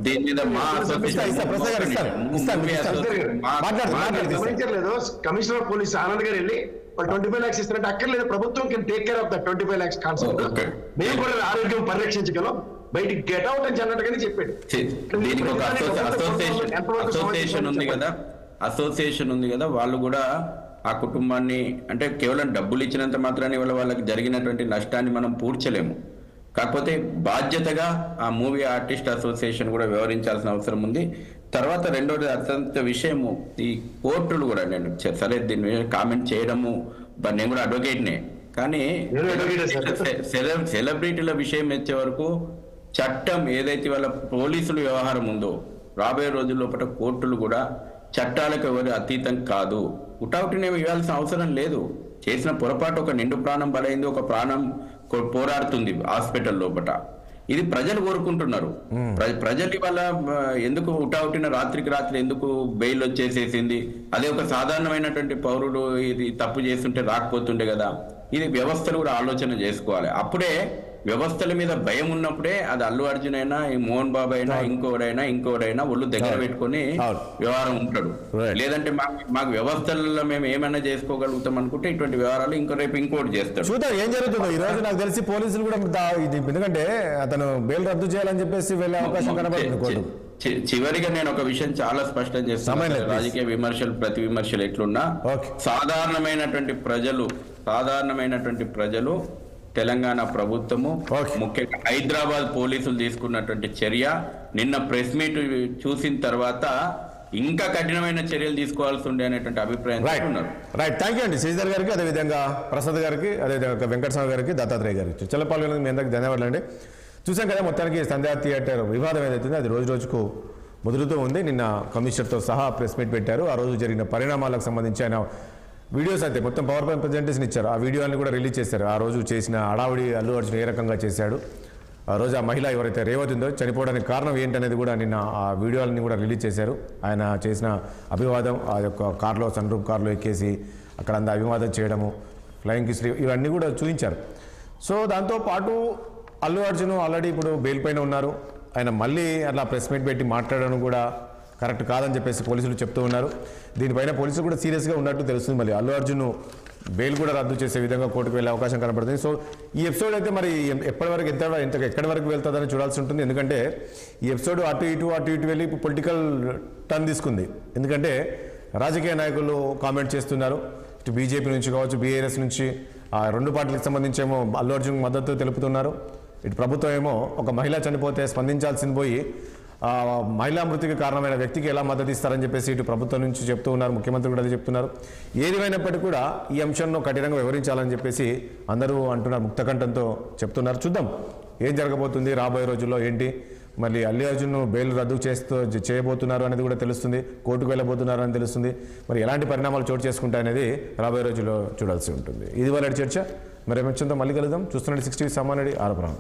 దీని మీద మా గమనించలేదు కమిషనర్ పోలీస్ ఆనంద్ గారు వెళ్ళి 25 lakhs ఇస్తారంటే అక్కర్లేదు, ప్రభుత్వం can take care of the 25 lakhs concept. మేము కూడా ఆరోగ్యం పరిరక్షించగలం, బయటికి గెట్ అవుట్ అని అన్నట్టుగానే చెప్పాడు. దీనికి ఒక అసోసియేషన్ ఉంది కదా, వాళ్ళు కూడా ఆ కుటుంబాన్ని అంటే కేవలం డబ్బులు ఇచ్చినంత మాత్రాన్ని వాళ్ళకి జరిగినటువంటి నష్టాన్ని మనం పూడ్చలేము. కాకపోతే బాధ్యతగా ఆ మూవీ ఆర్టిస్ట్ అసోసియేషన్ కూడా వ్యవహరించాల్సిన అవసరం ఉంది. తర్వాత రెండోది అత్యంత విషయము, ఈ కోర్టులు కూడా, నేను సరే దీని మీద కామెంట్ చేయడము, నేను కూడా అడ్వకేట్నే, కానీ సెలబ్రిటీల విషయం వచ్చే వరకు చట్టం ఏదైతే వాళ్ళ పోలీసుల వ్యవహారం ఉందో రాబోయే రోజుల లోపల కోర్టులు కూడా చట్టాలకు ఎవరు అతీతం కాదు. ఉటావుటినేమి ఇవ్వాల్సిన అవసరం లేదు. చేసిన పొరపాటు ఒక నిండు ప్రాణం బలైంది, ఒక ప్రాణం పోరాడుతుంది హాస్పిటల్ లోపల. ఇది ప్రజలు కోరుకుంటున్నారు. ప్రజలు వల్ల ఎందుకు ఉటావుటిన రాత్రికి రాత్రి ఎందుకు బెయిల్ వచ్చేసేసింది? అదే ఒక సాధారణమైనటువంటి పౌరుడు ఇది తప్పు చేస్తుంటే రాకపోతుండే కదా. ఇది వ్యవస్థలు కూడా ఆలోచన చేసుకోవాలి. అప్పుడే వ్యవస్థల మీద భయం ఉన్నప్పుడే అది అల్లు అర్జున్ అయినా, ఈ మోహన్ బాబు అయినా, ఇంకోడైనా ఒళ్ళు దగ్గర పెట్టుకుని వ్యవహారం ఉంటాడు. లేదంటే మాకు వ్యవస్థలలో మేము ఏమైనా చేసుకోగలుగుతాం అనుకుంటే ఇటువంటి వ్యవహారాలు ఇంకోటి చేస్తాడు. చూద్దాం ఏం జరుగుతుందో. ఈ రోజు నాకు తెలిసి పోలీసులు కూడా ఎందుకంటే అతను బెయిల్ రద్దు చేయాలని చెప్పేసి వెళ్ళే అవకాశం కనబడుతుంది. చివరిగా నేను ఒక విషయం చాలా స్పష్టం చేస్తాను. రాజకీయ విమర్శలు, ప్రతి విమర్శలు ఎట్లున్నా సాధారణమైనటువంటి ప్రజలు తెలంగాణ ప్రభుత్వము, ముఖ్యంగా హైదరాబాద్ పోలీసులు తీసుకున్నటువంటి చర్య, నిన్న ప్రెస్ మీట్ చూసిన తర్వాత ఇంకా కఠినమైన చర్యలు తీసుకోవాల్సి ఉండే అనేటువంటి అభిప్రాయం ఉన్నారు. రైట్, థ్యాంక్ యూ అండి శ్రీధర్ గారికి, అదేవిధంగా ప్రసాద్ గారికి, అదేవిధంగా వెంకటస్వామి గారికి, దత్తాత్రేయ గారికి. చర్చలో పాల్గొనేందుకు మీ అందరికీ ధన్యవాదాలు అండి. చూసాం కదా, మొత్తానికి సంధ్యా థియేటర్ వివాదం ఏదైతుందో అది రోజు రోజుకు ముదురుతూ ఉంది. నిన్న కమిషనర్తో సహా ప్రెస్ మీట్ పెట్టారు. ఆ రోజు జరిగిన పరిణామాలకు సంబంధించి ఆయన వీడియోస్ అయితే మొత్తం పవర్ పాయింట్ ప్రజెంటేషన్ ఇచ్చారు. ఆ వీడియోని కూడా రిలీజ్ చేశారు. ఆ రోజు చేసిన హడావుడి అల్లు అర్జున్ ఏ రకంగా చేశాడు, ఆ రోజు ఆ మహిళ ఎవరైతే రేవతి ఉందో చనిపోవడానికి కారణం ఏంటనేది కూడా నిన్న ఆ వీడియోలని కూడా రిలీజ్ చేశారు. ఆయన చేసిన అభివాదం, ఆ యొక్క కార్లో, సన్ రూఫ్ కార్లో ఎక్కేసి అక్కడ అంతా అభివాదం చేయడము, ఫ్లయింగ్ కిస్, ఇవన్నీ కూడా చూపించారు. సో దాంతోపాటు అల్లు అర్జున్ ఆల్రెడీ ఇప్పుడు బెయిల్ పైన ఉన్నారు. ఆయన మళ్ళీ అట్లా ప్రెస్ మీట్ పెట్టి మాట్లాడడం కూడా కరెక్ట్ కాదని చెప్పేసి పోలీసులు చెప్తూ ఉన్నారు. దీనిపైన పోలీసులు కూడా సీరియస్గా ఉన్నట్టు తెలుస్తుంది. మళ్ళీ అల్లు అర్జున్ బెయిల్ కూడా రద్దు చేసే విధంగా కోర్టుకు వెళ్ళే అవకాశం కనబడుతుంది. సో ఈ ఎపిసోడ్ అయితే మరి ఎక్కడి వరకు వెళ్తుందని చూడాల్సి ఉంటుంది. ఎందుకంటే ఈ ఎపిసోడ్ అటు ఇటు వెళ్ళి పొలిటికల్ టర్న్ తీసుకుంది. ఎందుకంటే రాజకీయ నాయకులు కామెంట్ చేస్తున్నారు. ఇటు బీజేపీ నుంచి కావచ్చు, బీఆర్ఎస్ నుంచి, ఆ రెండు పార్టీలకు సంబంధించి ఏమో అల్లు అర్జున్ మద్దతు తెలుపుతున్నారు. ఇటు ప్రభుత్వం ఏమో ఒక మహిళ చనిపోతే స్పందించాల్సింది పోయి మహిళా మృతికి కారణమైన వ్యక్తికి ఎలా మద్దతు ఇస్తారని చెప్పేసి ఇటు ప్రభుత్వం నుంచి చెప్తూ ఉన్నారు. ముఖ్యమంత్రి కూడా అది చెప్తున్నారు. ఏదేమైనప్పటికీ కూడా ఈ అంశంలో కఠినంగా వివరించాలని చెప్పేసి అందరూ అంటున్నారు, ముక్తకంఠంతో చెప్తున్నారు. చూద్దాం ఏం జరగబోతుంది రాబోయే రోజుల్లో, ఏంటి మళ్ళీ అల్లు అర్జున్ బెయిల్ రద్దు చేయబోతున్నారు అనేది కూడా తెలుస్తుంది. కోర్టుకు వెళ్ళబోతున్నారు అని తెలుస్తుంది. మరి ఎలాంటి పరిణామాలు చోటు చేసుకుంటాయనేది రాబోయే రోజుల్లో చూడాల్సి ఉంటుంది. ఇది వాళ్ళ చర్చ. మరి అంశంతో మళ్ళీ కలుద్దాం. చూస్తున్నాడు 60 సమానడి ఆరోపణ.